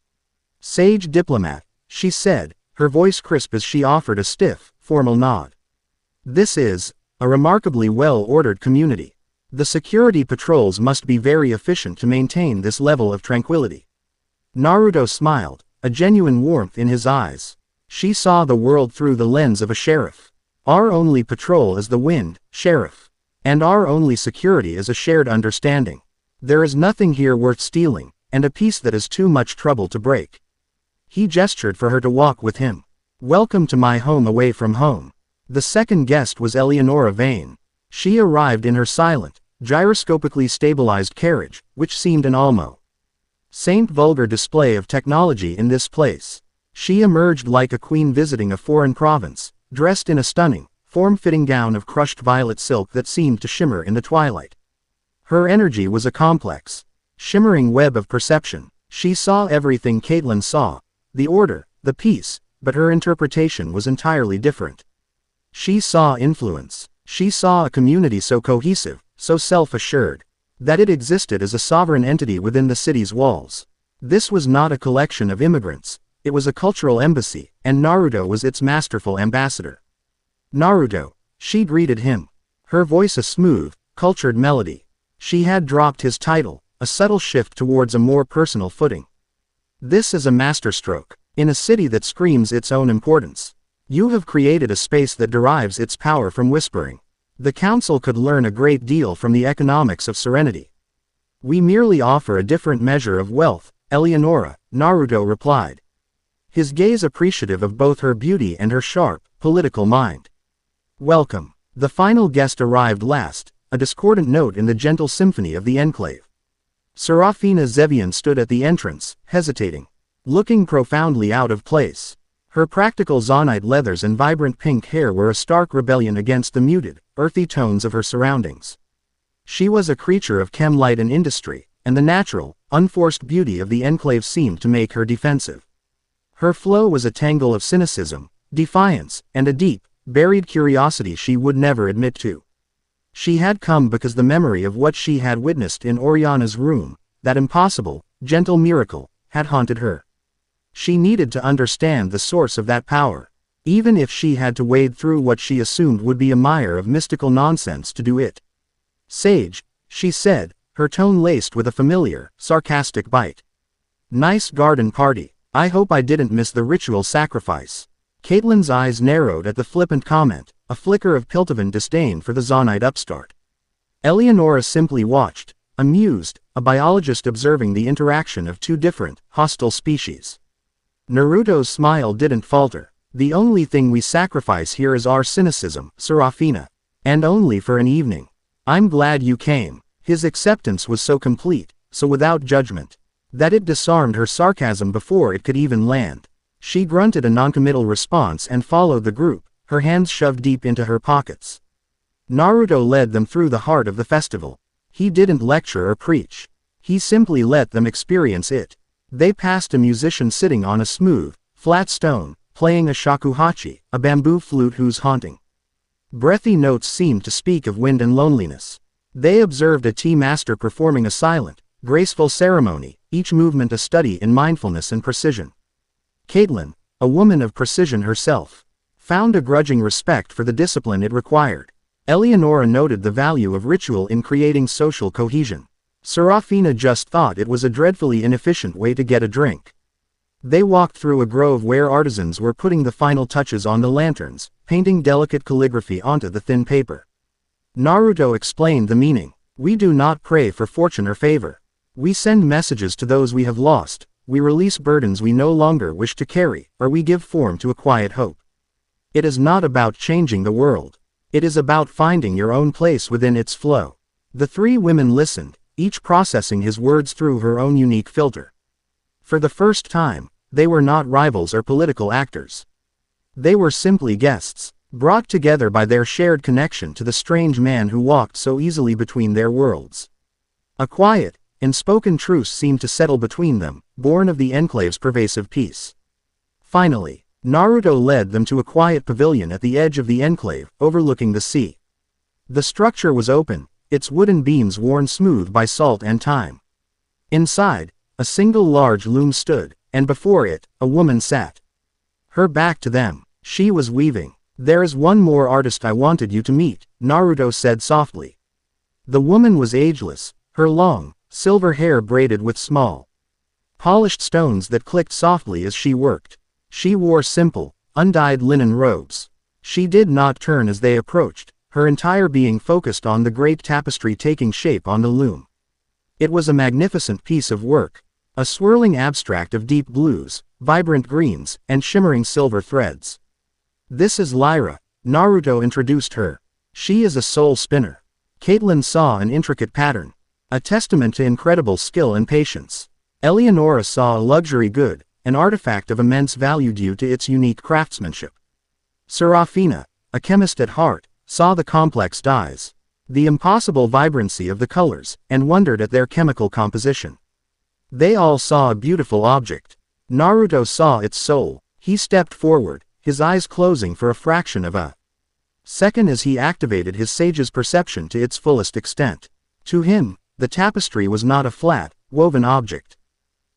[SPEAKER 1] "Sage diplomat," she said, her voice crisp as she offered a stiff, formal nod. "This is a remarkably well-ordered community. The security patrols must be very efficient to maintain this level of tranquility." Naruto smiled, a genuine warmth in his eyes. She saw the world through the lens of a sheriff. "Our only patrol is the wind, sheriff. And our only security is a shared understanding. There is nothing here worth stealing, and a peace that is too much trouble to break." He gestured for her to walk with him. "Welcome to my home away from home." The second guest was Eleonora Vane. She arrived in her silent, gyroscopically stabilized carriage, which seemed an almost Saint vulgar display of technology in this place. She emerged like a queen visiting a foreign province, dressed in a stunning, form-fitting gown of crushed violet silk that seemed to shimmer in the twilight. Her energy was a complex, shimmering web of perception. She saw everything Caitlyn saw, the order, the peace, but her interpretation was entirely different. She saw influence. She saw a community so cohesive, so self-assured. that it existed as a sovereign entity within the city's walls. This was not a collection of immigrants, it was a cultural embassy, and Naruto was its masterful ambassador. Naruto, she greeted him. Her voice a smooth, cultured melody. She had dropped his title, a subtle shift towards a more personal footing. This is a masterstroke. In a city that screams its own importance. You have created a space that derives its power from whispering. The council could learn a great deal from the economics of serenity. We merely offer a different measure of wealth, Eleonora, Naruto replied. His gaze appreciative of both her beauty and her sharp, political mind. Welcome. The final guest arrived last, a discordant note in the gentle symphony of the enclave. Serafina Zevian stood at the entrance, hesitating. Looking profoundly out of place. Her practical Zonite leathers and vibrant pink hair were a stark rebellion against the muted, earthy tones of her surroundings. She was a creature of chem-light and industry, and the natural, unforced beauty of the enclave seemed to make her defensive. Her flow was a tangle of cynicism, defiance, and a deep, buried curiosity she would never admit to. She had come because the memory of what she had witnessed in Oriana's room, that impossible, gentle miracle, had haunted her. She needed to understand the source of that power, even if she had to wade through what she assumed would be a mire of mystical nonsense to do it. Sage, she said, her tone laced with a familiar, sarcastic bite. Nice garden party. I hope I didn't miss the ritual sacrifice. Caitlyn's eyes narrowed at the flippant comment, a flicker of Piltovan disdain for the Zonite upstart. Eleonora simply watched, amused, a biologist observing the interaction of two different, hostile species. Naruto's smile didn't falter. The only thing we sacrifice here is our cynicism, Serafina. And only for an evening. I'm glad you came. His acceptance was so complete, so without judgment, that it disarmed her sarcasm before it could even land. She grunted a noncommittal response and followed the group, her hands shoved deep into her pockets. Naruto led them through the heart of the festival. He didn't lecture or preach. He simply let them experience it. They passed a musician sitting on a smooth, flat stone, playing a shakuhachi, a bamboo flute whose haunting, breathy notes seemed to speak of wind and loneliness. They observed a tea master performing a silent, graceful ceremony, each movement a study in mindfulness and precision. Caitlyn, a woman of precision herself, found a grudging respect for the discipline it required. Eleonora noted the value of ritual in creating social cohesion. Serafina just thought it was a dreadfully inefficient way to get a drink. They walked through a grove where artisans were putting the final touches on the lanterns, painting delicate calligraphy onto the thin paper. Naruto explained the meaning. We do not pray for fortune or favor. We send messages to those we have lost, we release burdens we no longer wish to carry, or we give form to a quiet hope. It is not about changing the world. It is about finding your own place within its flow. The three women listened, each processing his words through her own unique filter. For the first time, they were not rivals or political actors. They were simply guests, brought together by their shared connection to the strange man who walked so easily between their worlds. A quiet, unspoken truce seemed to settle between them, born of the enclave's pervasive peace. Finally, Naruto led them to a quiet pavilion at the edge of the enclave, overlooking the sea. The structure was open, its wooden beams worn smooth by salt and time. Inside, a single large loom stood, and before it, a woman sat. Her back to them, she was weaving. There is one more artist I wanted you to meet, Naruto said softly. The woman was ageless, her long, silver hair braided with small, polished stones that clicked softly as she worked. She wore simple, undyed linen robes. She did not turn as they approached, her entire being focused on the great tapestry taking shape on the loom. It was a magnificent piece of work, a swirling abstract of deep blues, vibrant greens, and shimmering silver threads. This is Lyra, Naruto introduced her. She is a soul spinner. Caitlyn saw an intricate pattern, a testament to incredible skill and patience. Eleonora saw a luxury good, an artifact of immense value due to its unique craftsmanship. Serafina, a chemist at heart, saw the complex dyes, the impossible vibrancy of the colors, and wondered at their chemical composition. They all saw a beautiful object. Naruto saw its soul. He stepped forward, his eyes closing for a fraction of a second as he activated his sage's perception to its fullest extent. To him, The tapestry was not a flat, woven object.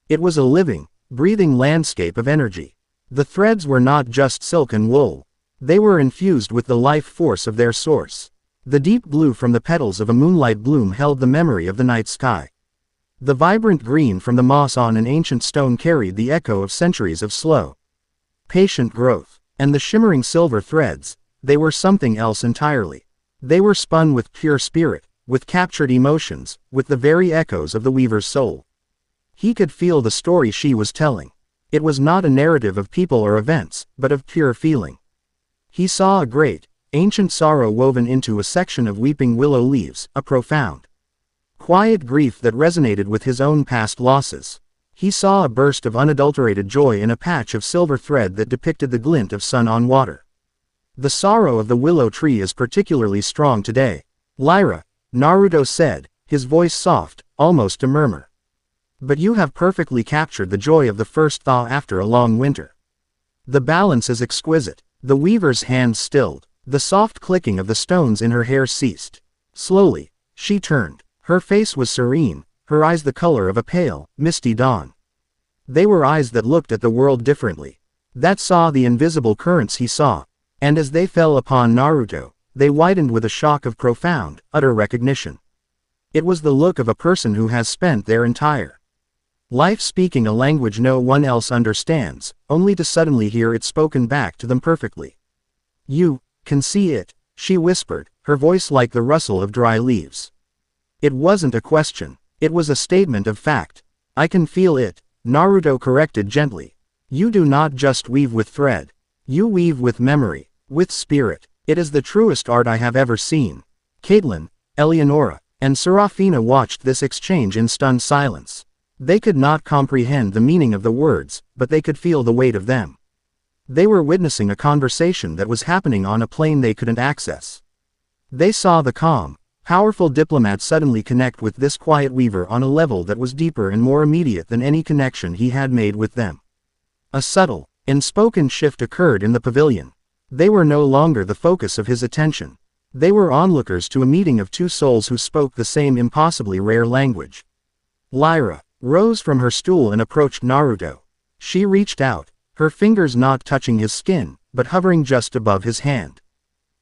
[SPEAKER 1] It was a living, breathing landscape of energy. The threads were not just silk and wool. They were infused with the life force of their source. The deep blue from the petals of a moonlight bloom held the memory of the night sky. The vibrant green from the moss on an ancient stone carried the echo of centuries of slow, patient growth. And the shimmering silver threads, they were something else entirely. They were spun with pure spirit, with captured emotions, with the very echoes of the weaver's soul. He could feel the story she was telling. It was not a narrative of people or events, but of pure feeling. He saw a great, ancient sorrow woven into a section of weeping willow leaves, a profound, quiet grief that resonated with his own past losses. He saw a burst of unadulterated joy in a patch of silver thread that depicted the glint of sun on water. The sorrow of the willow tree is particularly strong today, Lyra, Naruto said, his voice soft, almost a murmur. But you have perfectly captured the joy of the first thaw after a long winter. The balance is exquisite. The weaver's hands stilled. The soft clicking of the stones in her hair ceased. Slowly, she turned. Her face was serene, her eyes the color of a pale, misty dawn. They were eyes that looked at the world differently, that saw the invisible currents he saw, and as they fell upon Naruto, they widened with a shock of profound, utter recognition. It was the look of a person who has spent their entire life speaking a language no one else understands, only to suddenly hear it spoken back to them perfectly. You can see it, she whispered, her voice like the rustle of dry leaves. It wasn't a question. It was a statement of fact. I can feel it, Naruto corrected gently. You do not just weave with thread. You weave with memory, with spirit. It is the truest art I have ever seen. Caitlyn, Eleonora, and Serafina watched this exchange in stunned silence. They could not comprehend the meaning of the words, but they could feel the weight of them. They were witnessing a conversation that was happening on a plane they couldn't access. They saw the calm, powerful diplomat suddenly connect with this quiet weaver on a level that was deeper and more immediate than any connection he had made with them. A subtle, unspoken shift occurred in the pavilion. They were no longer the focus of his attention. They were onlookers to a meeting of two souls who spoke the same impossibly rare language. Lyra rose from her stool and approached Naruto. She reached out, her fingers not touching his skin, but hovering just above his hand.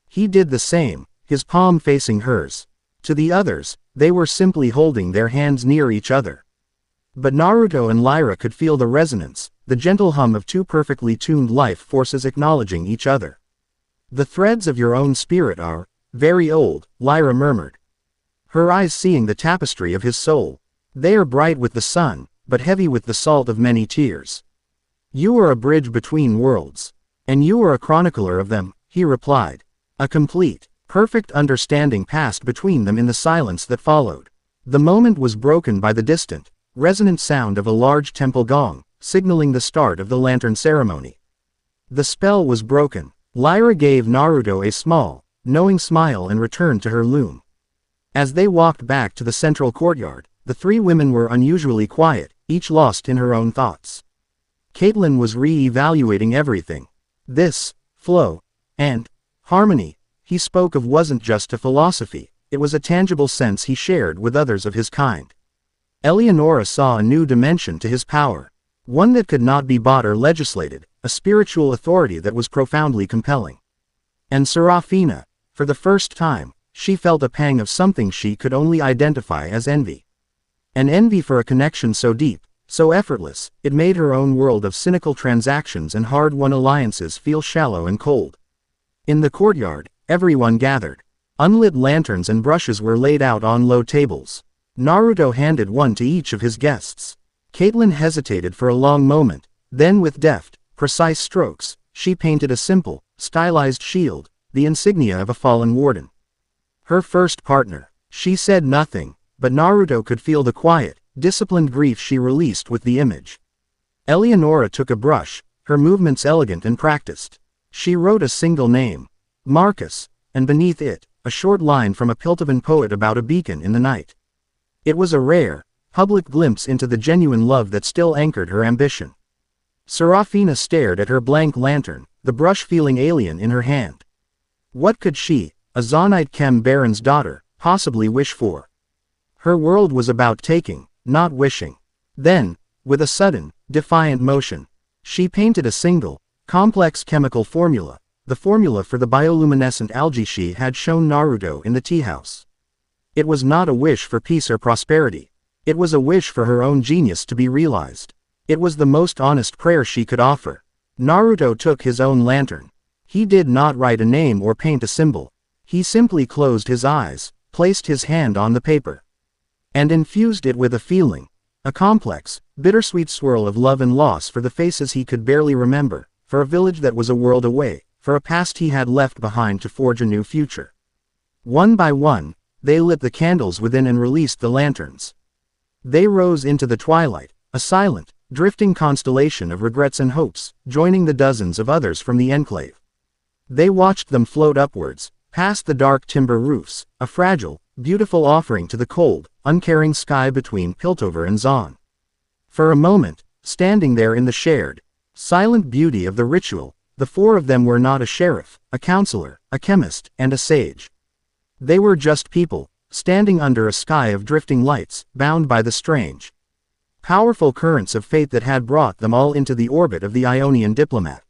[SPEAKER 1] He did the same, his palm facing hers. To the others, they were simply holding their hands near each other. But Naruto and Lyra could feel the resonance, the gentle hum of two perfectly tuned life forces acknowledging each other. The threads of your own spirit are very old, Lyra murmured, her eyes seeing the tapestry of his soul. They are bright with the sun, but heavy with the salt of many tears. You are a bridge between worlds. And you are a chronicler of them, he replied. A complete, perfect understanding passed between them in the silence that followed. The moment was broken by the distant, resonant sound of a large temple gong, signaling the start of the lantern ceremony. The spell was broken. Lyra gave Naruto a small, knowing smile and returned to her loom. As they walked back to the central courtyard, the three women were unusually quiet, each lost in her own thoughts. Caitlyn was re-evaluating everything. This flow and harmony he spoke of wasn't just a philosophy, it was a tangible sense he shared with others of his kind. Eleonora saw a new dimension to his power, one that could not be bought or legislated, a spiritual authority that was profoundly compelling. And Serafina, for the first time, she felt a pang of something she could only identify as envy. An envy for a connection so deep, so effortless, it made her own world of cynical transactions and hard-won alliances feel shallow and cold. In the courtyard, everyone gathered. Unlit lanterns and brushes were laid out on low tables. Naruto handed one to each of his guests. Caitlyn hesitated for a long moment, then with deft, precise strokes, she painted a simple, stylized shield, the insignia of a fallen warden. Her first partner. She said nothing, but Naruto could feel the quiet, disciplined grief she released with the image. Eleonora took a brush, her movements elegant and practiced. She wrote a single name, Marcus, and beneath it, a short line from a Piltovan poet about a beacon in the night. It was a rare, public glimpse into the genuine love that still anchored her ambition. Serafina stared at her blank lantern, the brush feeling alien in her hand. What could she, a Zonite Chem Baron's daughter, possibly wish for? Her world was about taking, not wishing. Then, with a sudden, defiant motion, she painted a single, complex chemical formula, the formula for the bioluminescent algae she had shown Naruto in the tea house. It was not a wish for peace or prosperity. It was a wish for her own genius to be realized. It was the most honest prayer she could offer. Naruto took his own lantern. He did not write a name or paint a symbol. He simply closed his eyes, placed his hand on the paper, and infused it with a feeling, a complex, bittersweet swirl of love and loss for the faces he could barely remember, for a village that was a world away, for a past he had left behind to forge a new future. One by one, they lit the candles within and released the lanterns. They rose into the twilight, a silent, drifting constellation of regrets and hopes, joining the dozens of others from the enclave. They watched them float upwards, past the dark timber roofs, a fragile, beautiful offering to the cold, uncaring sky between Piltover and Zon. For a moment, standing there in the shared, silent beauty of the ritual, the four of them were not a sheriff, a counselor, a chemist, and a sage. They were just people, standing under a sky of drifting lights, bound by the strange, powerful currents of fate that had brought them all into the orbit of the Ionian Diplomat.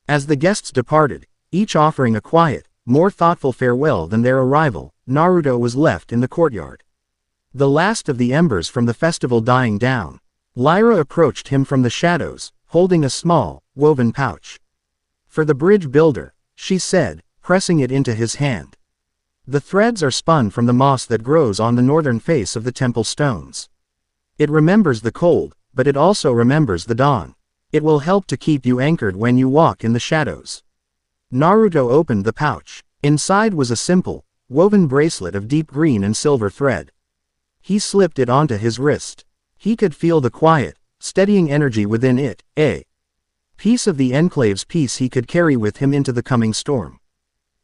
[SPEAKER 1] As the guests departed, each offering a quiet, more thoughtful farewell than their arrival, Naruto was left in the courtyard. The last of the embers from the festival dying down, Lyra approached him from the shadows, holding a small, woven pouch. "For the bridge builder," she said, pressing it into his hand. "The threads are spun from the moss that grows on the northern face of the temple stones. It remembers the cold, but it also remembers the dawn. It will help to keep you anchored when you walk in the shadows." Naruto opened the pouch. Inside was a simple, woven bracelet of deep green and silver thread. He slipped it onto his wrist. He could feel the quiet, steadying energy within it, a piece of the enclave's peace he could carry with him into the coming storm.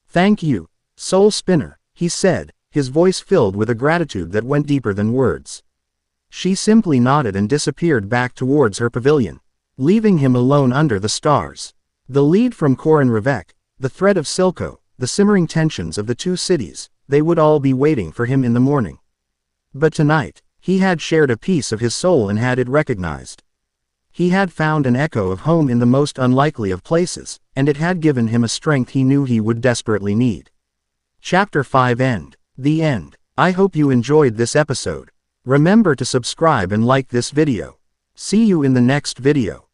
[SPEAKER 1] "Thank you, Soul Spinner," he said, his voice filled with a gratitude that went deeper than words. She simply nodded and disappeared back towards her pavilion, leaving him alone under the stars. The lead from Korin Revek, the thread of Silco, the simmering tensions of the two cities, they would all be waiting for him in the morning. But tonight, he had shared a piece of his soul and had it recognized. He had found an echo of home in the most unlikely of places, and it had given him a strength he knew he would desperately need. Chapter 5 End. The End. I hope you enjoyed this episode. Remember to subscribe and like this video. See you in the next video.